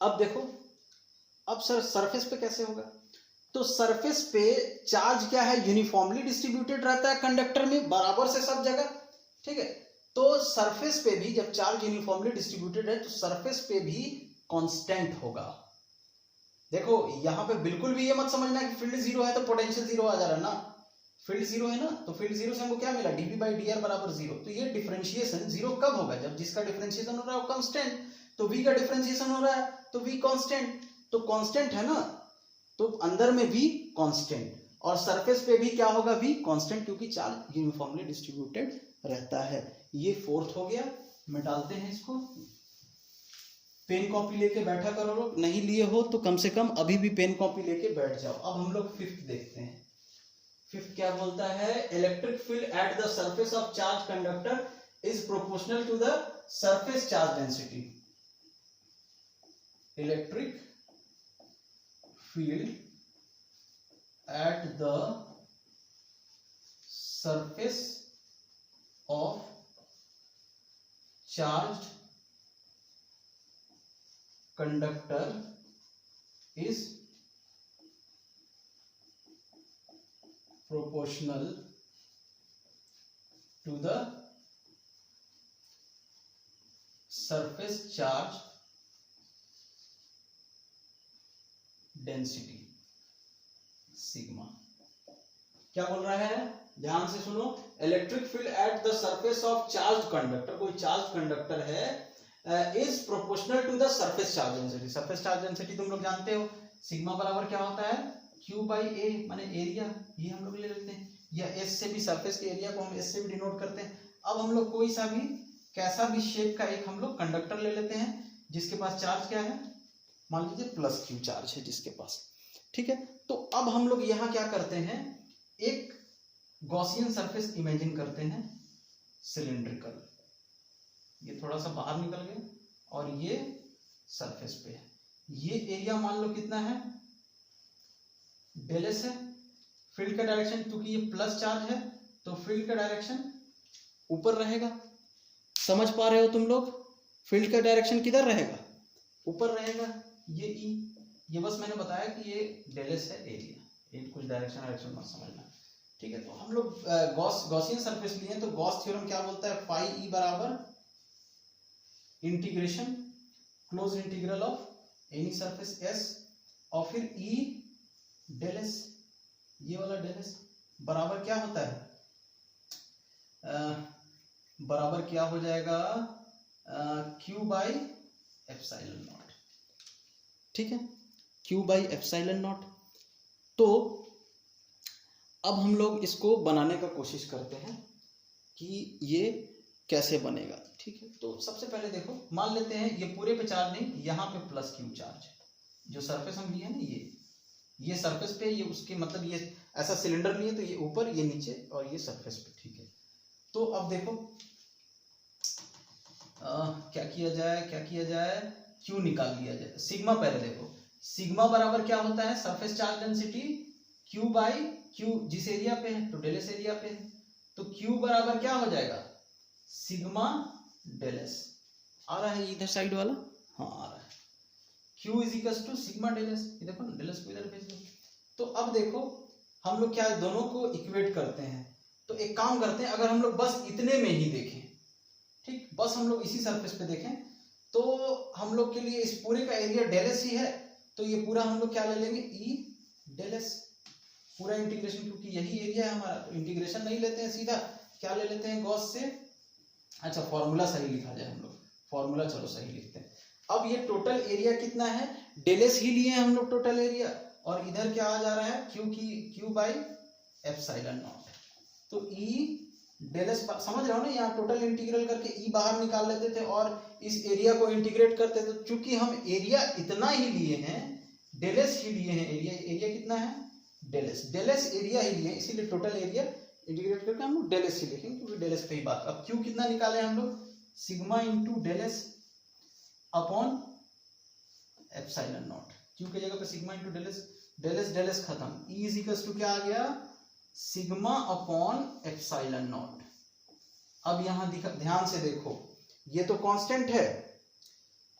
अब देखो, अब सर सरफेस पे कैसे होगा, तो सरफेस पे चार्ज क्या है, यूनिफॉर्मली डिस्ट्रीब्यूटेड रहता है कंडक्टर में, बराबर से सब जगह। ठीक है, तो सरफेस पे भी जब चार्ज यूनिफॉर्मली डिस्ट्रीब्यूटेड है तो सरफेस पे भी कांस्टेंट होगा। देखो यहां पे बिल्कुल भी ये मत समझना कि फील्ड जीरो है तो पोटेंशियल जीरो आ जा रहा है ना, फील्ड जीरो है ना, तो फील्ड जीरो से हमको क्या मिला, डीवी बाई डी आर बराबर जीरो। तो ये डिफरेंशिएशन जीरो कब होगा, जब जिसका डिफरेंशिएशन हो रहा है वो कांस्टेंट, तो v का डिफरेंशिएशन हो रहा है तो v कांस्टेंट, तो कांस्टेंट है ना, तो अंदर में v कांस्टेंट और सरफेस पे भी क्या होगा, v कांस्टेंट, क्योंकि चार्ज यूनिफॉर्मली डिस्ट्रीब्यूटेड रहता है। ये फोर्थ हो गया, मिटाते हैं इसको। पेन कॉपी लेके बैठा करो लोग, नहीं लिए हो तो कम से कम अभी भी पेन कॉपी लेके बैठ जाओ। अब हम लोग फिफ्थ देखते हैं। फिफ्थ क्या बोलता है, electric field at the surface of charge conductor is proportional to the surface charge density. Electric field at the surface of charged conductor is proportional to the surface charge density sigma। क्या बोल रहा है, ध्यान से सुनो, electric field at the surface of charge conductor, कोई charge conductor है, is proportional to the surface charge density. Surface charge density तुम लोग जानते हो, सिग्मा बराबर क्या होता है, क्यू बाई ए, माने एरिया, ये हम लोग ले लेते हैं, या एस से भी सरफेस के एरिया को हम एस से भी डिनोट करते हैं। अब हम लोग कोई सा भी कैसा भी शेप का एक हम लोग कंडक्टर ले लेते हैं जिसके पास चार्ज क्या है, मान लीजिए प्लस क्यू चार्ज है जिसके पास। ठीक है, तो अब हम लोग यहाँ क्या करते हैं, एक गॉसियन सरफेस इमेजिन करते हैं, सिलिंड्रिकल, ये थोड़ा सा बाहर निकल गया और ये सरफेस पे है। ये एरिया मान लो कितना है, डेल एस है। फील्ड का डायरेक्शन, क्योंकि ये प्लस चार्ज है तो फील्ड का डायरेक्शन ऊपर रहेगा। समझ पा रहे हो तुम लोग, फील्ड का डायरेक्शन किधर रहेगा, ऊपर रहेगा। ये ई, ये बस मैंने बताया कि ये डेल एस है एरिया, ये कुछ डायरेक्शन मत समझना। ठीक है, तो हम लोग गॉसियन सरफेस लिए तो गॉस थ्योरम क्या बोलता है, फाई ई बराबर integration close integral of any surface S और फिर ई डेल एस, ये वाला डेल एस बराबर क्या होता है, बराबर क्या हो जाएगा, क्यू बाई एप्सिलॉन नॉट। ठीक है, क्यू बाई एप्सिलॉन नॉट। तो अब हम लोग इसको बनाने का कोशिश करते हैं कि ये कैसे बनेगा। ठीक है, तो सबसे पहले देखो, मान लेते हैं ये पूरे पे चार्ज नहीं, यहाँ पे प्लस क्यू चार्ज है, जो सरफेस हम लिए ना, ये सरफेस पे, ये उसके मतलब ये ऐसा सिलेंडर लिए तो ये ऊपर, ये नीचे और ये सरफेस पे। ठीक है, तो अब देखो क्या किया जाए, क्यू निकाल लिया जाए। सिग्मा पहले देखो, सिग्मा बराबर क्या होता है, surface charge density Q by Q, जिस एरिया पे है तो डेल एस एरिया पे है, तो क्यू बराबर क्या हो जाएगा, सिग्मा डेल एस। आ रहा है इधर साइड वाला, हाँ आ रहा है, Q is equal to sigma del S. ये देखो ना, डेल एस को इधर भेज दो, तो अब देखो हम लोग क्या दोनों को इक्वेट करते हैं। तो एक काम करते हैं, अगर हम लोग बस इतने में ही देखें, ठीक, बस हम लोग इसी सरफेस पे देखें, तो हम लोग के लिए इस पूरे का एरिया डेल एस ही है, तो ये पूरा हम लोग क्या ले लेंगे, ई डेल एस, पूरा इंटीग्रेशन, क्योंकि यही एरिया है हमारा, तो इंटीग्रेशन नहीं लेते हैं, सीधा क्या ले लेते हैं, गॉस से। अच्छा फॉर्मूला सही लिखा जाए हम लोग, फॉर्मूला चलो सही लिखते हैं। अब ये टोटल एरिया कितना है, डेल एस ही लिए हैं हम लोग टोटल एरिया, और इधर क्या आ जा रहा है, क्यू बाई एप्सिलॉन नॉट। तो ई डेल एस, समझ रहे हो ना, यहाँ टोटल इंटीग्रल करके ई बाहर निकाल लेते थे और इस एरिया को इंटीग्रेट करते थे। चूंकि हम एरिया इतना ही लिए हैं, डेल एस ही लिए हैं, एरिया कितना है, डेल एस एरिया ही लिए, इसीलिए टोटल एरिया इंटीग्रेट करके हम लोग डेल एस ही लिखेंगे, क्योंकि डेल एस पे ही बात। अब क्यू कितना निकाले हम लोग, sigma into del S upon epsilon naught, Q की जगह पे सिग्मा इंटू डेल एस खत्म, ई इज इक्वल टू क्या आ गया, सिग्मा अपॉन एप्सिलॉन नॉट। अब यहां ध्यान से देखो, ये तो कांस्टेंट है,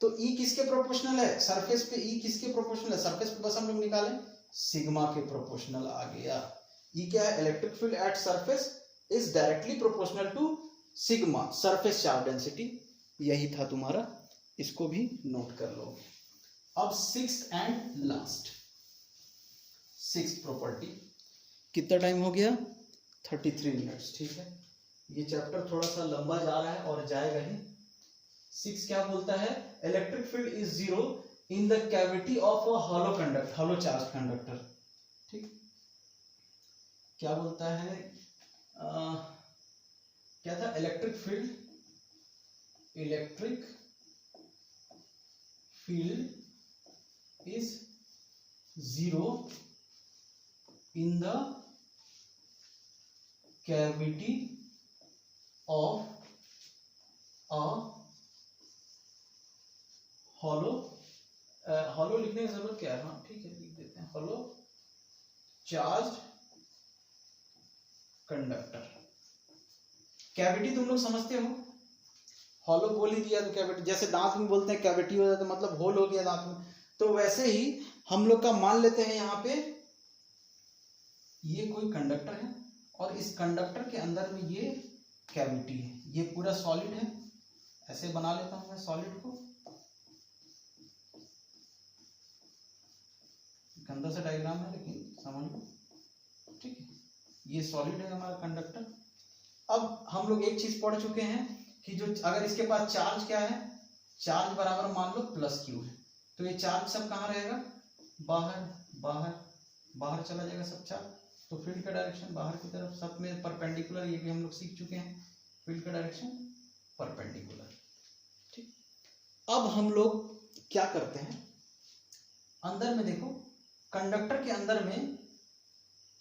तो ई किसके प्रोपोर्शनल है, सरफेस पे ई किसके प्रोपोर्शनल है, सरफेस पे बस हम लोग निकालें, सिग्मा के प्रोपोर्शनल आ गया। ई क्या है, electric field at surface is directly proportional to sigma surface charge density, यही था तुम्हारा, इसको भी नोट कर लो। अब sixth and last, sixth property, कितना टाइम हो गया, 33 मिनट्स, ठीक है, ये चैप्टर थोड़ा सा लंबा जा रहा है और जाएगा ही। 6 क्या बोलता है, electric field is zero in the cavity of a hollow charge conductor, ठीक, क्या बोलता है, क्या था, electric field is zero in the cavity of a hollow लिखने की जरूरत क्या है, हाँ ठीक है लिख देते हैं, हॉलो चार्ज कंडक्टर। कैविटी तुम लोग समझते हो, हॉलो बोल ही दिया तो कैविटी, जैसे दांत में बोलते हैं कैविटी हो जाता है, मतलब होल हो गया दांत में, तो वैसे ही हम लोग का मान लेते हैं यहाँ पे ये कोई कंडक्टर है और इस कंडक्टर के अंदर में ये कैविटी है, ये पूरा सॉलिड है, ऐसे बना लेता हूं मैं सॉलिड को, गंदा सा डायग्राम है लेकिन समझ लो, ठीक है, ये सॉलिड है हमारा कंडक्टर। अब हम लोग एक चीज पढ़ चुके हैं कि जो अगर इसके पास चार्ज क्या है, चार्ज बराबर मान लो प्लस क्यू है, तो ये चार्ज सब कहाँ रहेगा, बाहर चला जाएगा सब चार्ज, तो फील्ड का डायरेक्शन बाहर की तरफ, सब में परपेंडिकुलर, ये भी हम लोग सीख चुके हैं, फील्ड का डायरेक्शन परपेंडिकुलर, ठीक। अब हम लोग क्या करते हैं, अंदर में देखो, कंडक्टर के अंदर में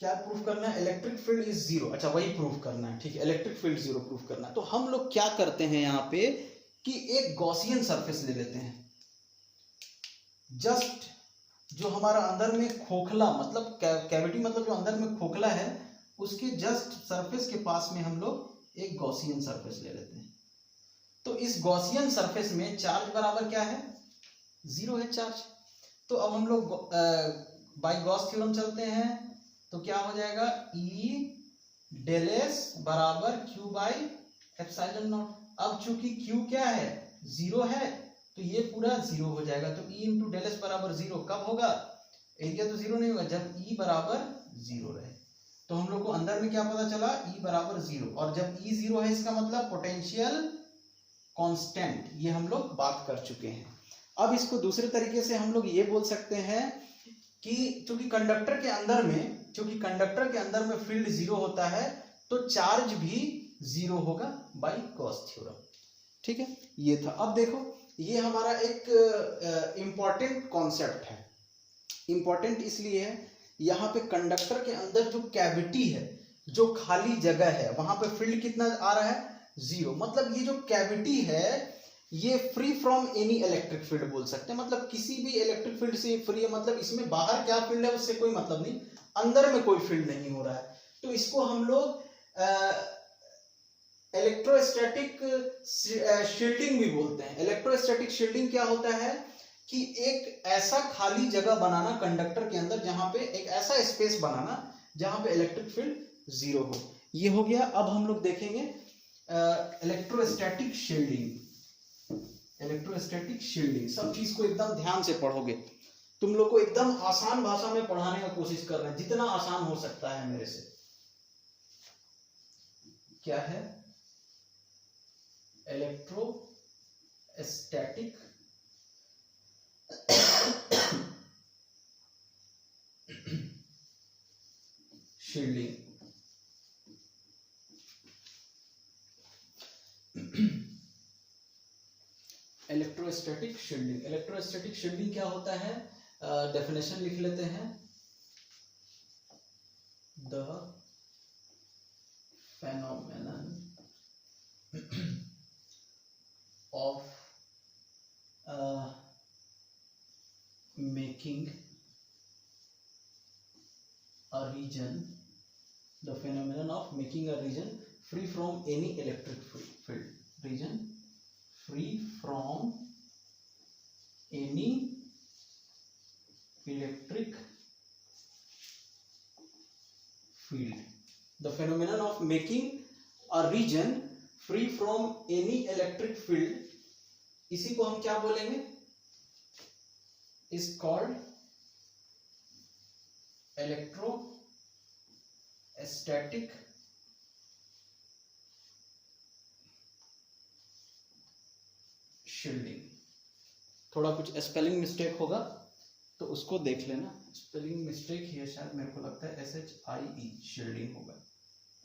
क्या प्रूफ करना है, इलेक्ट्रिक फील्ड इज जीरो, अच्छा वही प्रूफ करना है, ठीक है, इलेक्ट्रिक फील्ड जीरो प्रूफ करना है। तो हम लोग क्या करते हैं यहाँ पे कि एक गॉसियन सरफेस ले लेते हैं, जस्ट जो हमारा अंदर में खोखला, मतलब कैविटी, मतलब जो अंदर में खोखला है, उसके जस्ट सरफेस के पास में हम लोग एक गॉसियन सरफेस ले लेते हैं। तो इस गॉसियन सरफेस में चार्ज बराबर क्या है, जीरो है चार्ज। तो अब हम लोग बाय गॉस थ्योरम चलते हैं, तो क्या हो जाएगा, ई डेल एस बराबर क्यू बाई एप्सिलॉन नॉट। अब चूंकि क्यू क्या है, जीरो है, तो ये पूरा जीरो हो जाएगा, तो ई इंटू डेल एस बराबर जीरो कब होगा, एरिया तो जीरो नहीं होगा जब ई बराबर जीरो रहे। तो हम लोग को अंदर में क्या पता चला, ई बराबर जीरो, और जब ई जीरो है इसका मतलब पोटेंशियल कांस्टेंट, ये हम लोग बात कर चुके हैं। अब इसको दूसरे तरीके से हम लोग ये बोल सकते हैं कि चूंकि कंडक्टर के अंदर में फील्ड जीरो होता है, तो चार्ज भी जीरो होगा बाय गॉस थ्योरम, ठीक है, ये था। अब देखो ये हमारा एक इंपॉर्टेंट कॉन्सेप्ट है, इंपॉर्टेंट इसलिए है, यहाँ पे कंडक्टर के अंदर जो कैविटी है, जो खाली जगह है, वहां पे फील्ड कितना आ रहा है, जीरो, मतलब ये जो कैविटी है ये free from any electric field बोल सकते हैं, मतलब किसी भी इलेक्ट्रिक फील्ड से फ्री है, मतलब इसमें बाहर क्या फील्ड है उससे कोई मतलब नहीं, अंदर में कोई फील्ड नहीं हो रहा है। तो इसको हम लोग इलेक्ट्रोस्टैटिक शील्डिंग भी बोलते हैं। इलेक्ट्रोस्टैटिक शील्डिंग क्या होता है कि एक ऐसा खाली जगह बनाना कंडक्टर के अंदर जहां पे एक ऐसा स्पेस बनाना जहां पे इलेक्ट्रिक फील्ड जीरो हो। ये हो गया। अब हम लोग देखेंगे इलेक्ट्रोस्टैटिक शील्डिंग। इलेक्ट्रोस्टैटिक शील्डिंग, सब चीज को एकदम ध्यान से पढ़ोगे। तुम लोग को एकदम आसान भाषा में पढ़ाने का कोशिश कर रहे हैं, जितना आसान हो सकता है मेरे से। क्या है electrostatic shielding? Electrostatic shielding, electrostatic shielding क्या होता है? डेफिनेशन लिख लेते हैं। The phenomenon of making a region, the phenomenon of making a region free from any electric field, region free from any electric field, the phenomenon of making a region free from any electric field, इसी को हम क्या बोलेंगे? is called electrostatic shielding. थोड़ा कुछ spelling mistake होगा तो उसको देख लेना। स्पेलिंग मिस्टेक ही है शायद, मेरे को लगता है SHIE शील्डिंग होगा,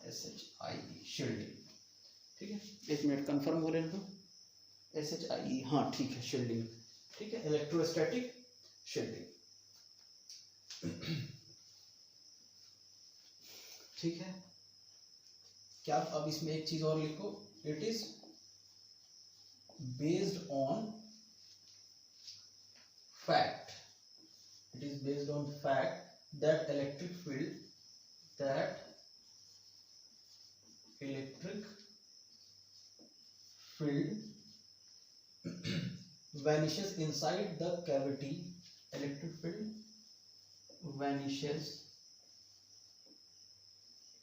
SHIE शील्डिंग। ठीक है, एक मिनट कंफर्म हो लेने दो। SHIE, हाँ ठीक है, शील्डिंग। ठीक है, इलेक्ट्रोस्टैटिक शील्डिंग। ठीक है, क्या अब इसमें एक चीज और लिखो, it is based on fact, it is based on fact that electric field vanishes inside the cavity, electric field vanishes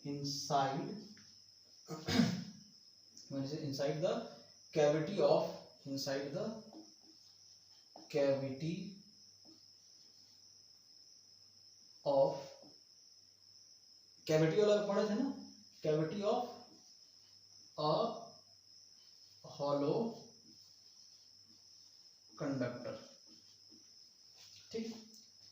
inside the cavity of cavity वाला पढ़े थे ना, cavity of a hollow conductor. ठीक,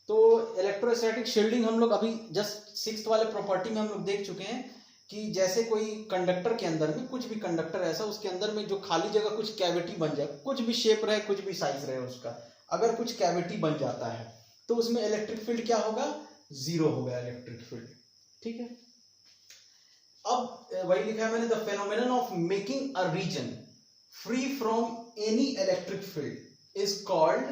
तो इलेक्ट्रोस्टैटिक शील्डिंग हम लोग अभी just 6th वाले प्रॉपर्टी में हम लोग देख चुके हैं कि जैसे कोई कंडक्टर के अंदर में, कुछ भी कंडक्टर ऐसा, उसके अंदर में जो खाली जगह कुछ कैविटी बन जाए, कुछ भी शेप रहे, कुछ भी साइज रहे उसका, अगर कुछ कैविटी बन जाता है तो उसमें इलेक्ट्रिक फील्ड क्या होगा? जीरो होगा इलेक्ट्रिक फील्ड। ठीक है, अब वही लिखा है मैंने, the phenomenon of making a region free from any electric field is called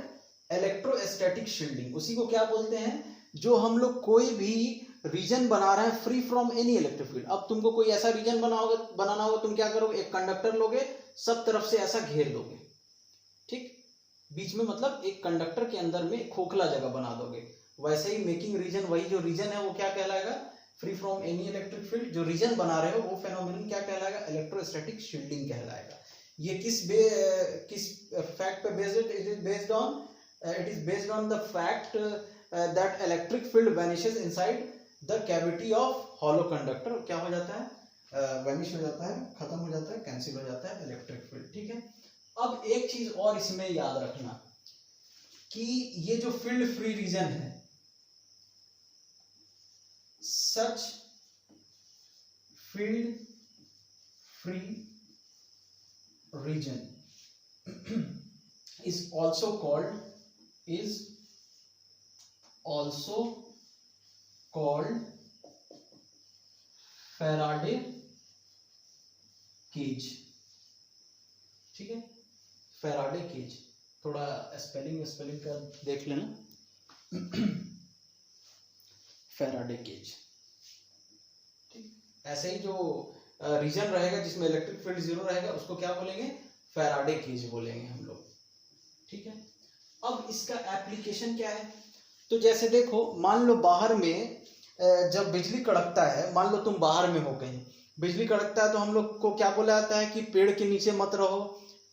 electrostatic shielding. उसी को क्या बोलते हैं? जो हम लोग कोई भी रीजन बना रहे हैं free from any electric field. अब तुमको कोई ऐसा रीजन बनाना होगा, तुम क्या करोगे? एक कंडक्टर लोगे, सब तरफ से ऐसा घेर दोगे, ठीक, बीच में मतलब एक कंडक्टर के अंदर में खोखला जगह बना दोगे। वैसे ही मेकिंग रीजन, वही जो रीजन है वो क्या कहलाएगा? Free from any electric field. जो रीजन बना रहे हो वो फेनोमेनन क्या कहलाएगा? इलेक्ट्रोस्टैटिक शील्डिंग कहलाएगा। ये किस फैक्ट पे बेस्ड है? It is based on the fact that electric field vanishes inside the cavity of hollow conductor. क्या हो जाता है? वैनिश हो जाता है, खत्म हो जाता है, कैंसिल हो जाता है इलेक्ट्रिक फील्ड। ठीक है, अब एक चीज और इसमें याद रखना कि ये जो फील्ड फ्री रीजन है, such field free region is also called Faraday cage। ठीक है, Faraday cage, थोड़ा स्पेलिंग का देख लेना। Faraday cage, ठीक, ऐसे ही जो रीजन रहेगा जिसमें इलेक्ट्रिक फील्ड जीरो रहेगा उसको क्या बोलेंगे? फैराडे केज बोलेंगे हम लोग। ठीक है, अब इसका एप्लीकेशन क्या है? तो जैसे देखो, मान लो बाहर में जब बिजली कड़कता है, मान लो तुम बाहर में हो कहीं, बिजली कड़कता है तो हम लोग को क्या बोला जाता है कि पेड़ के नीचे मत रहो,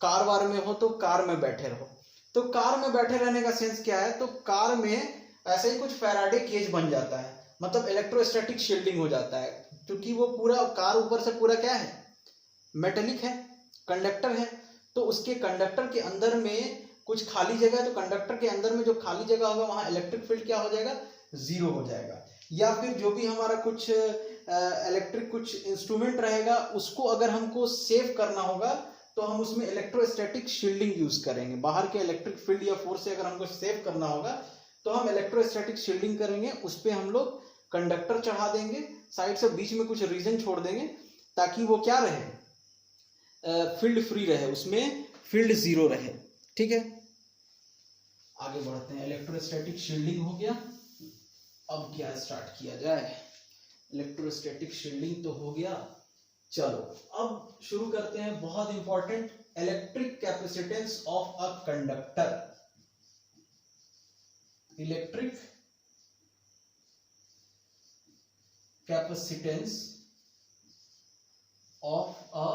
कार वार में हो तो कार में बैठे रहो। तो कार में बैठे रहने का सेंस क्या है? तो कार में ऐसे ही कुछ फैराडे केज बन जाता है, मतलब इलेक्ट्रोस्टैटिक शील्डिंग हो जाता है, क्योंकि वो पूरा कार ऊपर से पूरा क्या है, मेटेलिक है, कंडक्टर है। तो उसके कंडक्टर के अंदर में कुछ खाली जगह है, तो कंडक्टर के अंदर में जो खाली जगह होगा वहां इलेक्ट्रिक फील्ड क्या हो जाएगा, जीरो हो जाएगा। या फिर जो भी हमारा कुछ इलेक्ट्रिक कुछ इंस्ट्रूमेंट रहेगा, उसको अगर हमको सेव करना होगा तो हम उसमें इलेक्ट्रोस्टैटिक शील्डिंग यूज करेंगे। बाहर के इलेक्ट्रिक फील्ड या फोर्स से अगर हमको सेव करना होगा तो हम इलेक्ट्रोस्टैटिक शील्डिंग करेंगे, उस पर हम लोग कंडक्टर चढ़ा देंगे, साइड से बीच में कुछ रीजन छोड़ देंगे ताकि वो क्या रहे, फील्ड फ्री रहे, उसमें फील्ड जीरो रहे। ठीक है, आगे बढ़ते हैं। इलेक्ट्रोस्टैटिक शील्डिंग हो गया, अब क्या स्टार्ट किया जाए? इलेक्ट्रोस्टैटिक शील्डिंग तो हो गया, चलो अब शुरू करते हैं बहुत important, electric capacitance of a conductor. Electric capacitance of a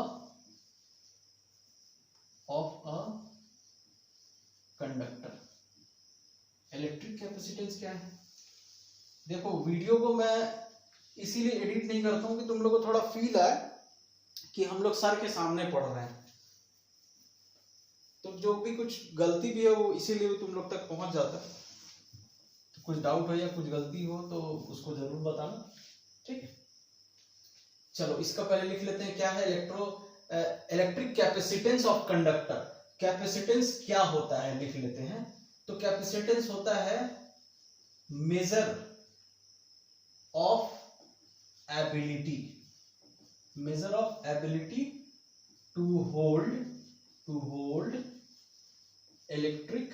conductor. Electric capacitance क्या है? देखो, वीडियो को मैं इसीलिए एडिट नहीं करता हूं कि तुम लोगों को थोड़ा फील आए कि हम लोग सर के सामने पढ़ रहे हैं, तो जो भी कुछ गलती भी है वो इसीलिए तुम लोग तक पहुंच जाता है। तो कुछ डाउट हो या कुछ गलती हो तो उसको जरूर बताना, ठीक है। चलो इसका पहले लिख लेते हैं, क्या है electric capacitance of conductor. Capacitance क्या होता है लिख लेते हैं। तो कैपेसिटेंस होता है measure of ability, measure of ability to hold electric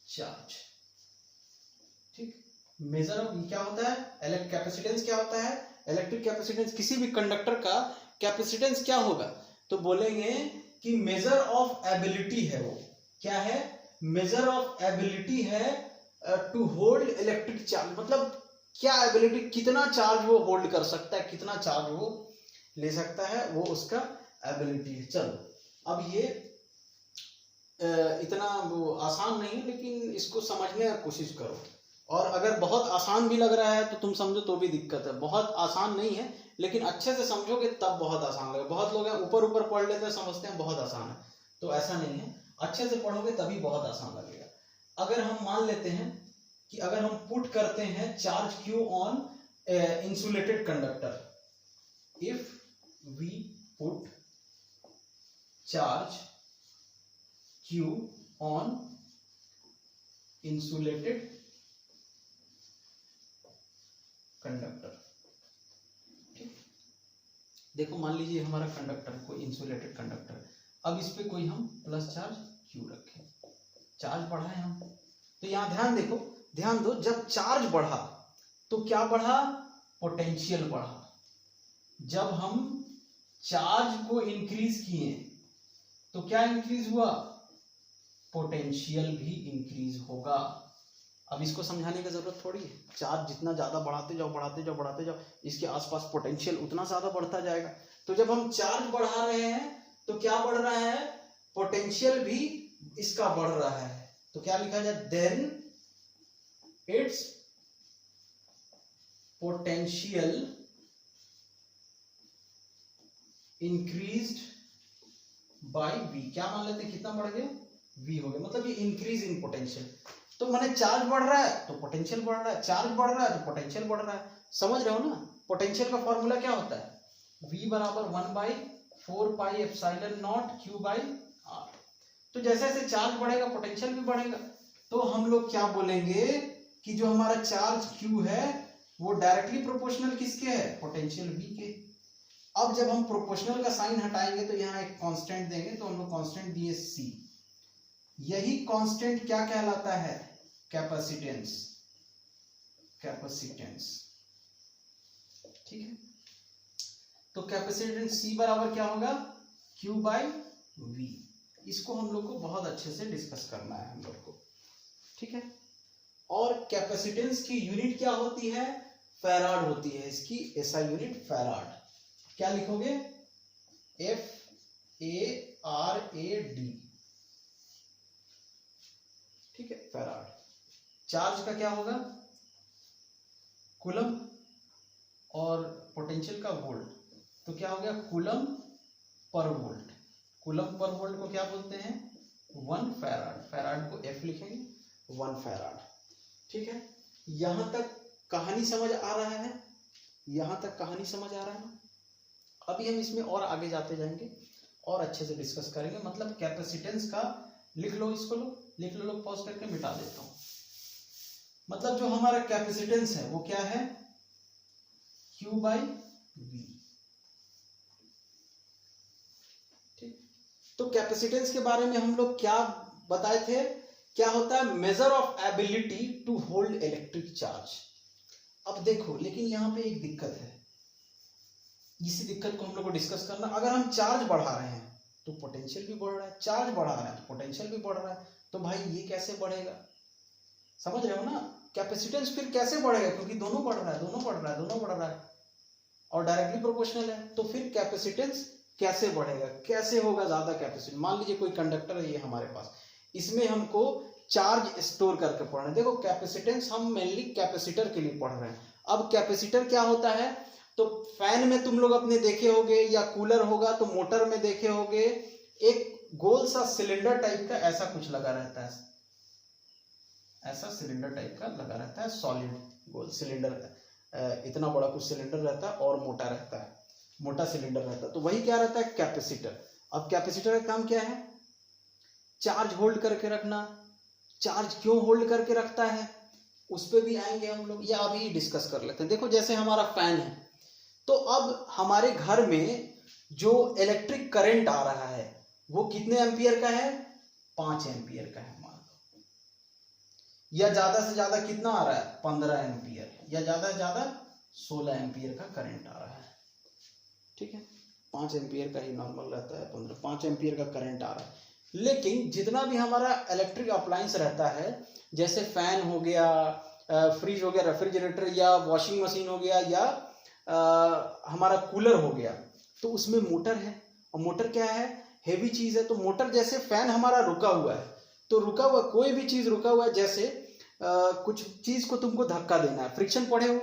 charge. ठीक, मेजर ऑफ क्या होता है, कैपेसिटेंस क्या होता है, इलेक्ट्रिक कैपेसिटेंस। किसी भी कंडक्टर का कैपेसिटेंस क्या होगा, तो बोलेंगे कि मेजर ऑफ एबिलिटी है, वो क्या है, मेजर ऑफ एबिलिटी है टू होल्ड इलेक्ट्रिक चार्ज। मतलब क्या एबिलिटी, कितना चार्ज वो होल्ड कर सकता है, कितना चार्ज वो ले सकता है, वो उसका एबिलिटी है। चलो अब ये इतना वो आसान नहीं है, लेकिन इसको समझने की कोशिश करो। और अगर बहुत आसान भी लग रहा है तो तुम समझो तो भी दिक्कत है। बहुत आसान नहीं है, लेकिन अच्छे से समझोगे तब बहुत आसान लगेगा। बहुत लोग हैं ऊपर ऊपर पढ़ लेते हैं, समझते हैं बहुत आसान है, तो ऐसा नहीं है। अच्छे से पढ़ोगे तभी बहुत आसान लगेगा। अगर हम मान लेते हैं कि अगर हम पुट करते हैं charge Q on insulated conductor, if we put charge Q on insulated conductor। ठीक, देखो मान लीजिए हमारा कंडक्टर कोई इंसुलेटेड कंडक्टर, अब इस पे कोई हम प्लस चार्ज Q रखें, चार्ज बढ़ाए हम। तो यहां ध्यान देखो, ध्यान दो, जब चार्ज बढ़ा तो क्या बढ़ा, पोटेंशियल बढ़ा। जब हम चार्ज को इंक्रीज किए तो क्या इंक्रीज हुआ, पोटेंशियल भी इंक्रीज होगा। अब इसको समझाने की जरूरत थोड़ी है, चार्ज जितना ज्यादा बढ़ाते जाओ बढ़ाते जाओ बढ़ाते जाओ, इसके आसपास पोटेंशियल उतना ज्यादा बढ़ता जाएगा। तो जब हम चार्ज बढ़ा रहे हैं तो क्या बढ़ रहा है, पोटेंशियल भी इसका बढ़ रहा है। तो क्या लिखा जाए, then its potential increased by V। क्या मान लेते हैं, कितना बढ़ गया, V हो गया, मतलब ये इंक्रीज इन पोटेंशियल। तो माने चार्ज बढ़ रहा है तो पोटेंशियल बढ़ रहा है, चार्ज बढ़ रहा है तो पोटेंशियल बढ़ रहा है। समझ रहे हो ना। पोटेंशियल का फॉर्मूला क्या होता है, V बराबर 1/4 pi epsilon not Q by R। तो जैसे जैसे चार्ज बढ़ेगा पोटेंशियल भी बढ़ेगा। तो हम लोग क्या बोलेंगे कि जो हमारा चार्ज Q है वो डायरेक्टली प्रोपोर्शनल किसके है, पोटेंशियल V के। अब जब हम प्रोपोर्शनल का साइन हटाएंगे तो यहाँ एक कांस्टेंट देंगे, तो हम लोग कांस्टेंट दिए C। यही कांस्टेंट क्या कहलाता है, कैपेसिटेंस, कैपेसिटेंस। ठीक है, तो कैपेसिटेंस C बराबर क्या होगा, Q बाई V। इसको हम लोग को बहुत अच्छे से डिस्कस करना है हम लोग को, ठीक है। और कैपेसिटेंस की यूनिट क्या होती है, फैराड होती है, इसकी ऐसा यूनिट फैराड। क्या लिखोगे, FARAD, ठीक है, फैराड। चार्ज का क्या होगा, कूलम, और पोटेंशियल का वोल्ट, तो क्या हो गया, coulomb per volt. Coulomb per volt को क्या बोलते हैं, 1 फैराड। फैराड को F लिखेंगे, 1 फैराड, ठीक है। यहां तक कहानी समझ आ रहा है, यहां तक कहानी समझ आ रहा है। अभी हम इसमें और आगे जाते जाएंगे और अच्छे से डिस्कस करेंगे। मतलब कैपेसिटेंस का लिख लो, इसको लिख लो, पॉज करके मिटा देता हूं। मतलब जो हमारा कैपेसिटेंस है वो क्या है, Q/V, ठीक। तो कैपेसिटेंस के बारे में हम लोग क्या बताए थे, क्या होता है, measure of ability to hold electric charge. अब देखो, लेकिन यहां पे एक दिक्कत है, इसी दिक्कत को हम लोग को डिस्कस करना। अगर हम चार्ज बढ़ा रहे हैं तो पोटेंशियल भी बढ़ रहा है, चार्ज बढ़ा रहे हैं तो पोटेंशियल भी बढ़ रहा है, तो भाई ये कैसे बढ़ेगा, समझ रहे हो ना। कैपेसिटेंस फिर कैसे बढ़ेगा, क्योंकि दोनों बढ़ रहा है, दोनों बढ़ रहा है, दोनों बढ़ रहा है और डायरेक्टली प्रोपोर्शनल है, तो फिर कैपेसिटेंस कैसे बढ़ेगा, कैसे होगा ज्यादा कैपेसिटेंस। मान लीजिए कोई कंडक्टर है ये हमारे पास, इसमें हमको चार्ज स्टोर करके पढ़ना है। देखो कैपेसिटेंस हम मेनली कैपेसिटर के लिए पढ़ रहे हैं। अब कैपेसिटर क्या होता है, तो फैन में तुम लोग अपने देखे होगे, या कूलर होगा तो मोटर में देखे होगे, एक गोल सा सिलेंडर टाइप का ऐसा कुछ लगा रहता है, ऐसा सिलेंडर टाइप का लगा रहता है, सॉलिड गोल सिलेंडर, इतना बड़ा कुछ सिलेंडर रहता है और मोटा रहता है, मोटा सिलेंडर रहता है, तो वही क्या रहता है, कैपेसिटर। अब कैपेसिटर का काम क्या है, चार्ज होल्ड करके रखना। चार्ज क्यों होल्ड करके रखता है, उस पर भी आएंगे हम लोग, या अभी डिस्कस कर लेते हैं। देखो जैसे हमारा फैन है, तो अब हमारे घर में जो इलेक्ट्रिक करंट आ रहा है वो कितने एम्पियर का है, 5 एम्पियर का है मान लो, या ज्यादा से ज्यादा कितना आ रहा है, 15 एम्पियर, या ज्यादा से ज्यादा 16 एम्पियर का करंट आ रहा है, ठीक है। 5 एम्पियर का ही नॉर्मल रहता है, 5 एम्पियर का करंट आ रहा है। लेकिन जितना भी हमारा इलेक्ट्रिक अप्लायंस रहता है, जैसे फैन हो गया, फ्रिज हो गया, रेफ्रिजरेटर, या वॉशिंग मशीन हो गया, या हमारा कूलर हो गया, तो उसमें मोटर है, और मोटर क्या है, हेवी चीज है। तो मोटर, जैसे फैन हमारा रुका हुआ है, तो रुका हुआ कोई भी चीज रुका हुआ है, जैसे कुछ चीज को तुमको धक्का देना है, फ्रिक्शन पढ़े हो,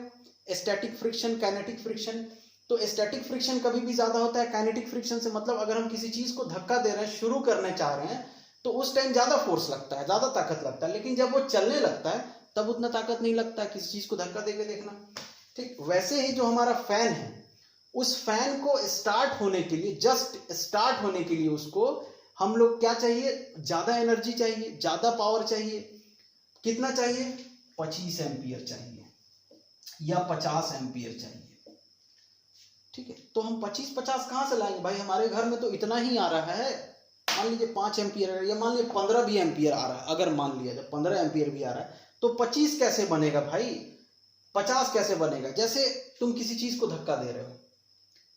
स्टैटिक फ्रिक्शन, काइनेटिक फ्रिक्शन। तो स्टैटिक फ्रिक्शन कभी भी ज्यादा होता है काइनेटिक फ्रिक्शन से, मतलब अगर हम किसी चीज को धक्का दे रहे हैं, शुरू करने चाह रहे हैं, तो उस टाइम ज्यादा फोर्स लगता है, ज्यादा ताकत लगता है, लेकिन जब वो चलने लगता है तब उतना ताकत नहीं लगता है, किसी चीज को धक्का देके देखना, ठीक। वैसे ही जो हमारा फैन है, उस फैन को स्टार्ट होने के लिए, जस्ट स्टार्ट होने के लिए उसको हम लोग क्या चाहिए, ज्यादा एनर्जी चाहिए, ज्यादा पावर चाहिए। कितना चाहिए, 25 एम्पियर चाहिए या 50 एम्पियर चाहिए, ठीक है। तो हम 25-50 कहां से लाएंगे भाई, हमारे घर में तो इतना ही आ रहा है। मान लीजिए 5 एम्पियर, या मान लीजिए 15 भी एम्पियर आ रहा है, अगर मान लिया जब 15 एम्पियर भी आ रहा है, तो 25 कैसे बनेगा भाई, 50 कैसे बनेगा। जैसे तुम किसी चीज को धक्का दे रहे हो,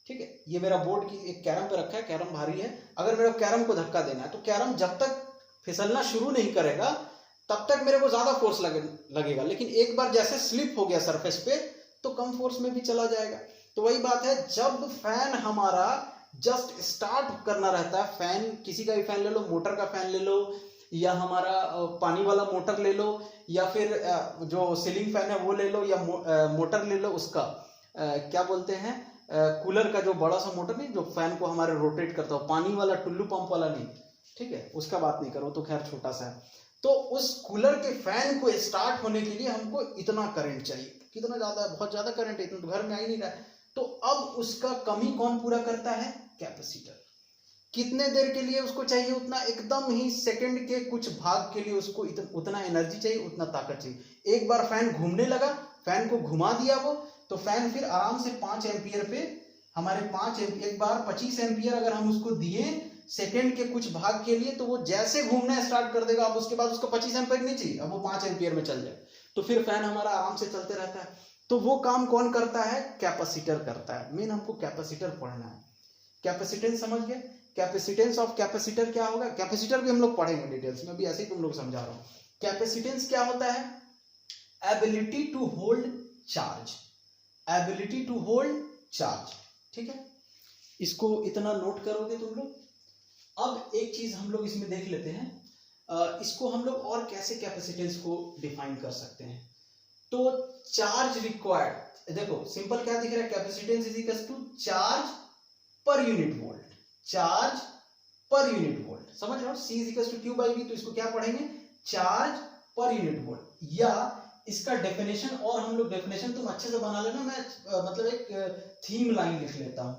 ठीक है, ये मेरा बोर्ड की एक कैरम पे रखा है, कैरम भारी है, अगर मेरे को कैरम को धक्का देना है, तो कैरम जब तक फिसलना शुरू नहीं करेगा तब तक मेरे को ज्यादा फोर्स लगेगा, लेकिन एक बार जैसे स्लिप हो गया सरफेस पे, तो कम फोर्स में भी चला जाएगा। तो वही बात है, जब फैन हमारा जस्ट स्टार्ट करना रहता है, फैन किसी का भी फैन ले लो, मोटर का फैन ले लो, या हमारा पानी वाला मोटर ले लो, या फिर जो सीलिंग फैन है वो ले लो, या मोटर ले लो, उसका क्या बोलते हैं, कूलर का जो बड़ा सा मोटर नहीं, जो फैन को हमारे रोटेट करता हो, पानी वाला टुल्लू पंप वाला नहीं, ठीक है, उसका बात नहीं करो, तो खैर छोटा सा है। तो उस कूलर के फैन को स्टार्ट होने के लिए हमको इतना करंट चाहिए, कितना ज्यादा है, बहुत ज्यादा करंट है, इतना तो घर में आ ही नहीं रहा है। तो अब उसका कमी कौन पूरा करता है, कैपेसिटर। कितने देर के लिए उसको चाहिए, उतना एकदम ही सेकंड के कुछ भाग के लिए उसको उतना एनर्जी चाहिए, उतना ताकत चाहिए। एक बार फैन घूमने लगा, फैन को घुमा दिया वो, तो फैन फिर आराम से 5 एम्पियर पे हमारे 5 एक बार 25 एम्पियर अगर हम उसको दिए सेकंड के कुछ भाग के लिए, तो वो जैसे घूमना स्टार्ट कर देगा, अब उसके बाद उसको 25 एम्पियर नहीं चाहिए, अब वो 5 एम्पियर में चल जाए, तो फिर फैन हमारा आराम से चलते रहता है। तो वो काम कौन करता है, कैपेसिटर करता है। मेन हमको कैपेसिटर पढ़ना है। कैपेसिटेंस समझ गए, कैपेसिटेंस ऑफ कैपेसिटर क्या होगा, कैपेसिटर भी हम लोग पढ़ेंगे डिटेल्स में, अभी ऐसे ही तुम लोग समझा रहा हूँ। कैपेसिटेंस क्या होता है, ability to hold charge, ability to hold charge, ठीक है, इसको इतना नोट करोगे तुम लोग। अब एक चीज हम लोग इसमें देख लेते हैं, इसको हम लोग और कैसे कैपेसिटेंस को डिफाइन कर सकते हैं। तो चार्ज रिक्वायर्ड, देखो सिंपल क्या दिख रहा है, capacitance is equal to charge per unit volt, charge per unit volt, समझ रहे हो, C is equal to Q by V, तो इसको क्या पढ़ेंगे, चार्ज पर यूनिट वोल्ट, या इसका डेफिनेशन, और हम लोग डेफिनेशन तुम अच्छे से बना लेना, मैं मतलब एक थीम लाइन लिख लेता हूं।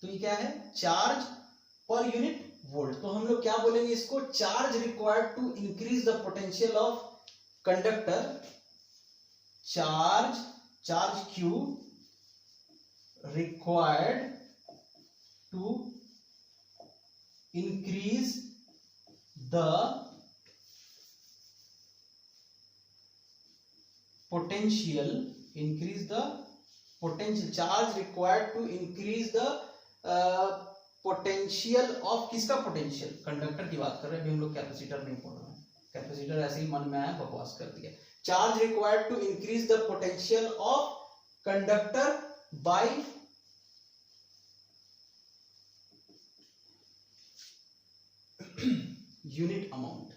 तो ये क्या है, चार्ज पर यूनिट वोल्ट, तो हम लोग क्या बोलेंगे इसको, charge required to increase the potential of conductor, charge Q required to increase the potential, charge required to increase the potential of, किसका पोटेंशियल, कंडक्टर की बात कर रहे हैं, अभी हम लोग कैपेसिटर नहीं पढ़ रहे हैं, कैपेसिटर ऐसे ही मन में आया बकवास कर दिया। Charge required to increase the potential of conductor by unit amount,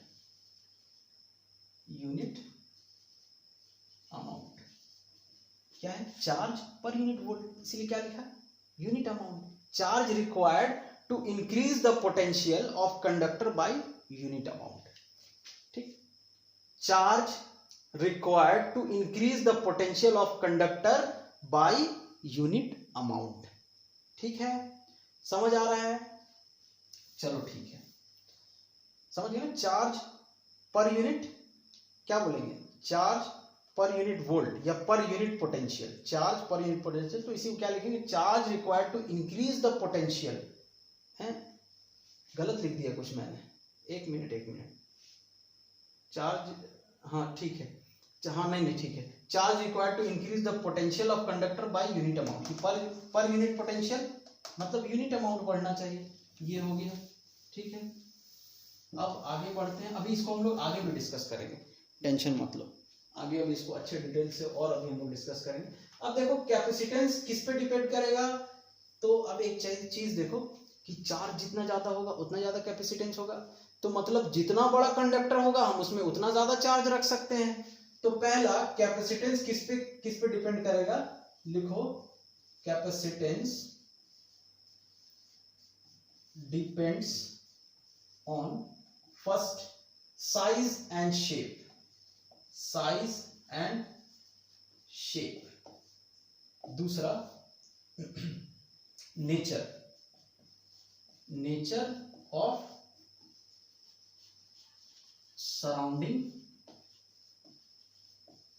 क्या है, चार्ज पर यूनिट वोल्ट, इसीलिए क्या लिखा, unit amount, charge required to increase the potential of conductor by unit amount, ठीक, charge required to increase the potential of conductor by unit amount, ठीक है, समझ आ रहा है, चलो ठीक है, समझ गए ना, चार्ज पर यूनिट क्या बोलेंगे, चार्ज पर यूनिट वोल्ट या per unit potential, charge per unit potential, तो इसी को क्या लिखेंगे, charge required to increase the potential, है गलत लिख दिया कुछ मैंने, एक मिनट, चार्ज, हाँ ठीक है, हाँ नहीं ठीक है, charge required to increase the potential of conductor by unit amount, per unit potential मतलब यूनिट अमाउंट बढ़ना चाहिए, ये हो गया, ठीक है। अब आगे बढ़ते हैं, अभी इसको हम लोग आगे भी डिस्कस करेंगे, टेंशन मत लो, आगे अब इसको अच्छे डिटेल से और अभी हम लोग डिस्कस करेंगे। अब देखो कैपेसिटेंस किस पे डिपेंड करेगा, तो अब एक चीज देखो कि चार्ज जितना ज्यादा होगा उतना ज्यादा कैपेसिटेंस होगा, तो मतलब जितना बड़ा कंडक्टर होगा हम उसमें उतना ज्यादा चार्ज रख सकते हैं। तो पहला कैपेसिटेंस किस पे डिपेंड करेगा, लिखो capacitance depends on first size and shape, दूसरा नेचर ऑफ सराउंडिंग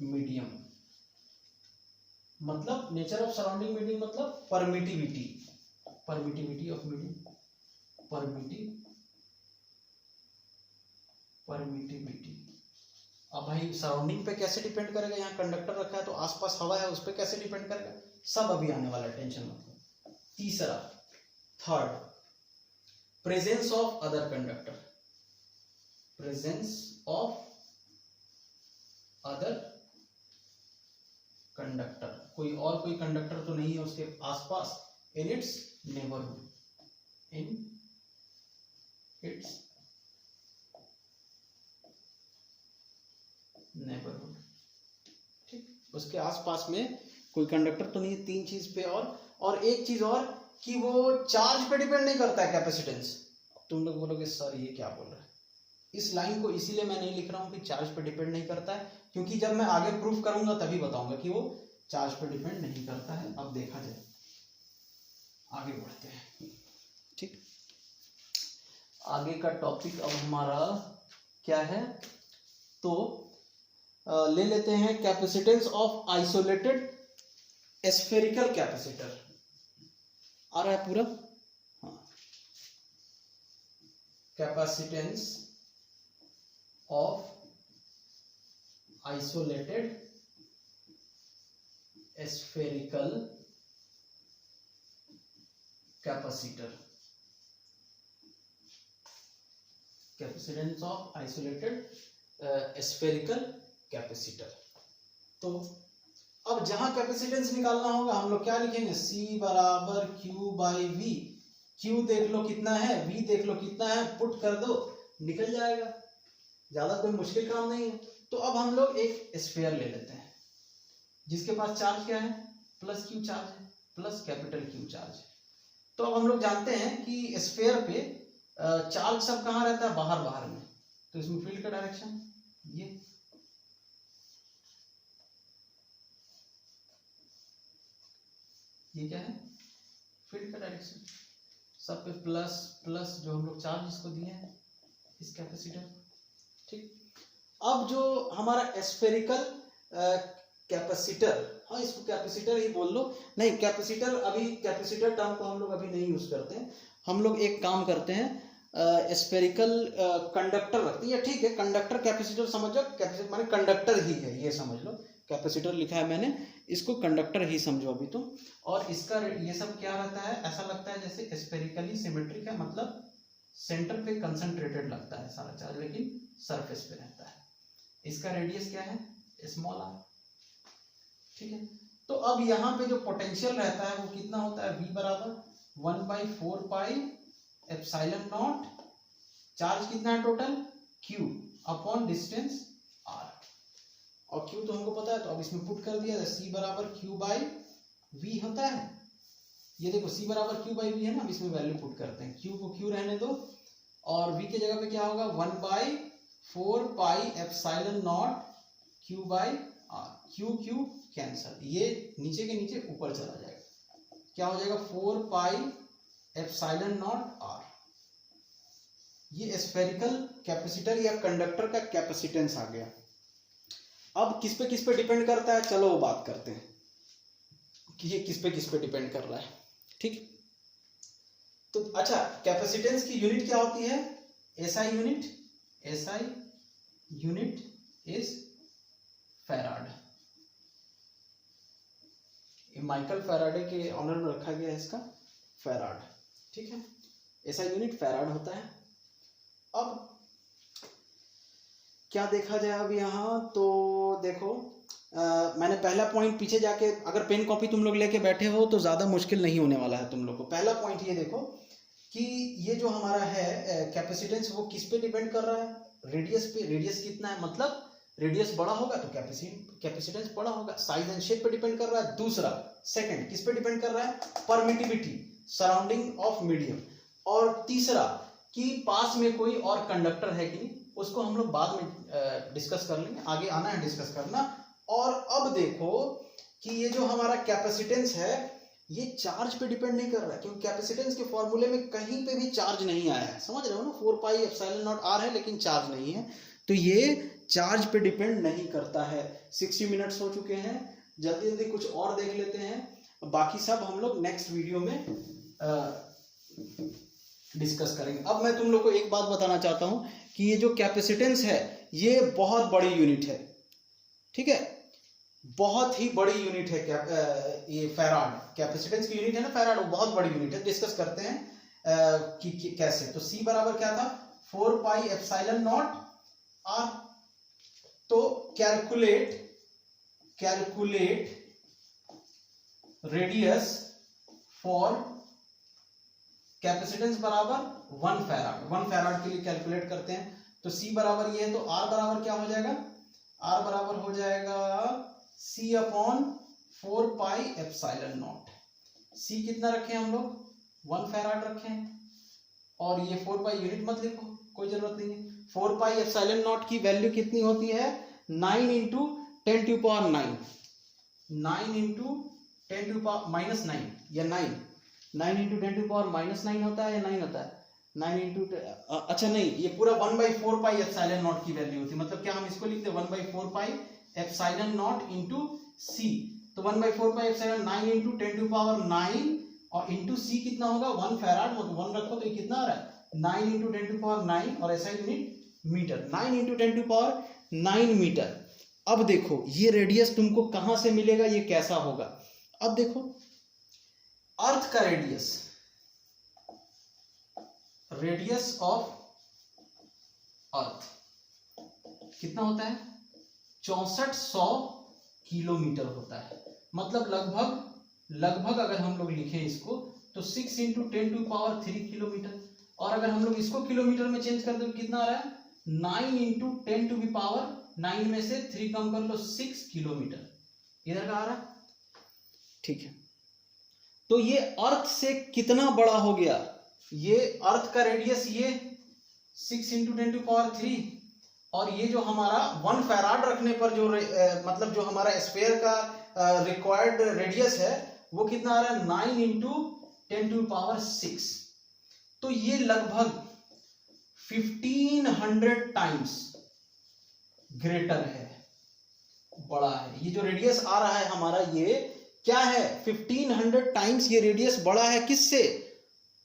मीडियम, मतलब नेचर ऑफ सराउंडिंग मीडियम मतलब परमिटिविटी ऑफ मीडियम, परमिटिविटी। अब भाई सराउंडिंग पे कैसे डिपेंड करेगा, यहाँ कंडक्टर रखा है तो आसपास हवा है उस पर कैसे डिपेंड करेगा, सब अभी आने वाला है, टेंशन मत लो। तीसरा, third, presence of other conductor, कोई कंडक्टर तो नहीं है उसके आसपास, इन इट्स नेबरहुड, ठीक, उसके आसपास में कोई कंडक्टर तो नहीं है, तीन चीज पे, और एक चीज और कि वो चार्ज पे डिपेंड नहीं करता है कैपेसिटेंस। तुम लोग बोलोगे सर ये क्या बोल रहा है, इस लाइन को इसीलिए मैं नहीं लिख रहा हूं कि चार्ज पे डिपेंड नहीं करता है, क्योंकि जब मैं आगे प्रूफ करूंगा तभी बताऊंगा कि वो चार्ज पे डिपेंड नहीं करता है। अब देखा जाए, आगे बढ़ते हैं, ठीक, आगे का टॉपिक अब हमारा क्या है, तो ले लेते हैं capacitance of isolated spherical capacitor, आ रहा है पूरा, हाँ, capacitance of isolated spherical capacitor, capacitance of isolated spherical capacitor. तो अब जहां कैपेसिटेंस निकालना होगा हम लोग क्या लिखेंगे, C बराबर Q बाई V। Q देख लो कितना है, V देख लो कितना है, पुट कर दो निकल जाएगा, ज्यादा कोई मुश्किल काम नहीं है। तो अब हम लोग एक स्फीयर ले लेते हैं जिसके पास चार्ज क्या है, प्लस Q चार्ज है, प्लस कैपिटल Q चार्ज है। तो अब हम लोग जानते हैं कि स्फीयर पे चार्ज सब कहाँ रहता है, बाहर बाहर में। तो इसमें फील्ड का डायरेक्शन ये क्या है, फील्ड का डायरेक्शन, सब पे प्लस प्लस जो हम लोग चार्ज इसको दिए हैं इस कैपेसिटर। ठीक, अब जो हमारा स्फेरिकल कैपेसिटर, हाँ इसको कैपेसिटर ही बोल लो, नहीं कैपेसिटर, अभी कैपेसिटर टर्म को हम लोग अभी नहीं यूज करते हैं, हम लोग एक काम करते हैं स्फेरिकल कंडक्टर रखते हैं, ठीक है कंडक्टर कैपेसिटर समझ जाओ, कैपेसिटर माने कंडक्टर ही है ये समझ लो, कैपेसिटर लिखा है मैंने, इसको कंडक्टर ही समझो अभी तुम। और इसका ये सब क्या रहता है, ऐसा लगता है जैसे स्फेरिकली सिमेट्रिक है, मतलब सेंटर पे कंसंट्रेटेड लगता है सारा चार्ज, लेकिन सरफेस पे रहता है। इसका रेडियस क्या है, स्मॉल r, ठीक है। तो अब यहाँ पे जो पोटेंशियल रहता है वो कितना होता है, V बराबर 1/4 पाई एप्सिलॉन नॉट, चार्ज कितना है total Q upon distance r, और Q तो हमको पता है, तो अब इसमें पुट कर दिया, C बराबर Q बाई V होता है, ये देखो C बराबर Q बाई V है ना, अब इसमें वैल्यू पुट करते हैं, Q को Q रहने दो और V के जगह पे क्या होगा 1/4 pi epsilon not Q by R, Q cancel, ये नीचे के नीचे ऊपर चला जाएगा, क्या हो जाएगा 4 पाई एप्सिलॉन नॉट R। ये स्फेरिकल कैपेसिटर या कंडक्टर का कैपेसिटेंस आ गया। अब किस पे डिपेंड करता है, चलो वो बात करते हैं कि ये किस पे डिपेंड कर रहा है, ठीक। तो अच्छा, कैपेसिटेंस की यूनिट क्या होती है, SI unit is farad, Michael Faraday के ऑनर में रखा गया है इसका फैराड, ठीक है, SI यूनिट फैराड होता है। अब क्या देखा जाए अब यहाँ, तो देखो मैंने पहला पॉइंट पीछे जाके, अगर पेन कॉपी तुम लोग लेके बैठे हो तो ज़्यादा मुश्किल नहीं होने वाला है तुम लोग को। पहला पॉइंट ये देखो कि ये जो हमारा है कैपेसिटेंस वो किस पे डिपेंड कर रहा है, रेडियस पे। रेडियस कितना है, मतलब रेडियस बड़ा होगा तो कैपेसिटेंस बड़ा होगा। साइज एंड शेप पे डिपेंड कर रहा है। दूसरा सेकंड किस पे डिपेंड कर रहा है, परमिटिविटी, सराउंडिंग ऑफ मीडियम। और तीसरा कि पास में कोई और कंडक्टर है कि नहीं, उसको हम लोग बाद में डिस्कस कर लेंगे, आगे आना है डिस्कस करना। और अब देखो कि ये जो हमारा कैपेसिटेंस है ये चार्ज पे डिपेंड नहीं कर रहा है, क्योंकि कैपेसिटेंस के फॉर्मूले में कहीं पे भी चार्ज नहीं आया है, समझ रहे हो ना, 4 पाई एप्सिलॉन नॉट r है लेकिन चार्ज नहीं है, तो ये चार्ज पे डिपेंड नहीं करता है। 60 मिनट्स हो चुके हैं, जल्दी जल्दी कुछ और देख लेते हैं, बाकी सब हम लोग नेक्स्ट वीडियो में डिस्कस करेंगे। अब मैं तुम लोग को एक बात बताना चाहता हूं कि ये जो कैपेसिटेंस है ये बहुत बड़ी यूनिट है, ठीक है, बहुत ही बड़ी यूनिट है। ये फैराड कैपेसिटेंस की यूनिट है ना, फैराड, वो बहुत बड़ी यूनिट है। डिस्कस करते हैं कि कैसे। तो C बराबर क्या था, 4 पाई एप्सिलॉन नॉट r। तो कैलकुलेट रेडियस फॉर कैपेसिटेंस बराबर 1 फैराड। 1 फैराड के लिए कैलकुलेट करते हैं। तो C बराबर ये है, तो R बराबर क्या हो जाएगा, R बराबर हो जाएगा C upon 4 pi epsilon not. C कितना रखे हम लोग, 1 फैराड रखे हैं, और ये 4 पाई यूनिट मत लिखो, कोई जरूरत नहीं है। 4 पाई एप्सिलॉन नॉट की वैल्यू कितनी होती है, 9 into 10 to power 9, 9 into 10 to power minus 9, या 9 इंटू 10 टू पावर माइनस 9 होता है या 9 होता है, 9 इंटू, अच्छा नहीं, ये पूरा 1/4 पाई एप्सिलॉन नॉट की वैल्यू होती है। मतलब क्या हम इसको लिखते हैं 1/4 pi epsilon naught into C। तो 1/4 pi epsilon 9 into 10 to power 9 और इंटू C कितना होगा, 1 फैराड, मतलब 1 रखो तो ये कितना आ रहा है 9 इंटू 10 टू पावर 9, और ऐसा unit metre, 9 into 10 to power 9 metre. अब देखो ये रेडियस तुमको कहां से मिलेगा, ये कैसा होगा। अब देखो अर्थ का रेडियस, रेडियस ऑफ अर्थ कितना होता है? 6400 किलोमीटर होता है। मतलब लगभग अगर हम लोग लिखें इसको तो 6 × 10⁻³ किलोमीटर, और अगर हम लोग इसको किलोमीटर में चेंज कर दो कितना आ रहा है? 9 × 10⁹ में से 3 कम कर लो 6 किलोमीटर। इधर का आ रहा है, ठीक है। तो ये अर्थ से कितना बड़ा हो गया? ये अर्थ का रेडियस ये 6 × 10⁻³ और ये जो हमारा 1 फैराड रखने पर जो मतलब जो हमारा स्फीयर का रिक्वायर्ड रेडियस है वो कितना आ रहा है? 9 × 10⁶। तो ये लगभग 1500 टाइम्स ग्रेटर है, बड़ा है। ये जो रेडियस आ रहा है हमारा ये क्या है? 1500 टाइम्स ये रेडियस बड़ा है। किससे?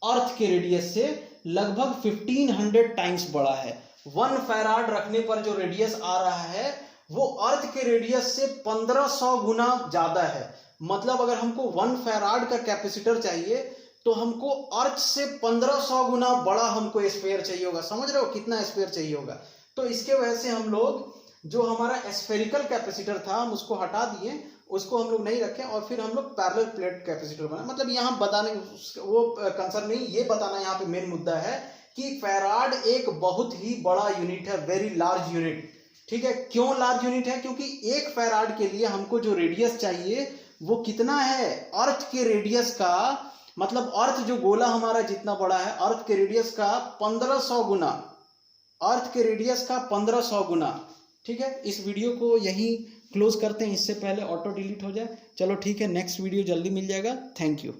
अर्थ के रेडियस से लगभग 1500 टाइम्स बड़ा है। 1 फैराड रखने पर जो रेडियस आ रहा है वो अर्थ के रेडियस से 1500 गुना ज्यादा है। मतलब अगर हमको 1 फैराड का कैपेसिटर चाहिए तो हमको अर्थ से 1500 गुना बड़ा हमको स्फीयर चाहिए होगा। समझ रहे हो कितना स्फीयर चाहिए होगा? तो इसके वजह से हम लोग जो हमारा स्फेरिकल कैपेसिटर था हम उसको हटा दिए, उसको हम लोग नहीं रखे और फिर हम लोग पैरेलल प्लेट कैपेसिटर बनाए। मतलब यहाँ बताने वो कंसर्न नहीं, ये बताना यहाँ पे मेन मुद्दा है कि फैराड एक बहुत ही बड़ा यूनिट है, वेरी लार्ज यूनिट। ठीक है, क्यों लार्ज यूनिट है? क्योंकि 1 फैराड के लिए हमको जो रेडियस चाहिए वो कितना है? अर्थ के रेडियस का, मतलब अर्थ जो गोला हमारा जितना बड़ा है अर्थ के रेडियस का 1500 गुना, अर्थ के रेडियस का 1500 गुना। ठीक है, इस वीडियो को यहीं क्लोज करते हैं, इससे पहले ऑटो डिलीट हो जाए। चलो ठीक है, नेक्स्ट वीडियो जल्दी मिल जाएगा। Thank you.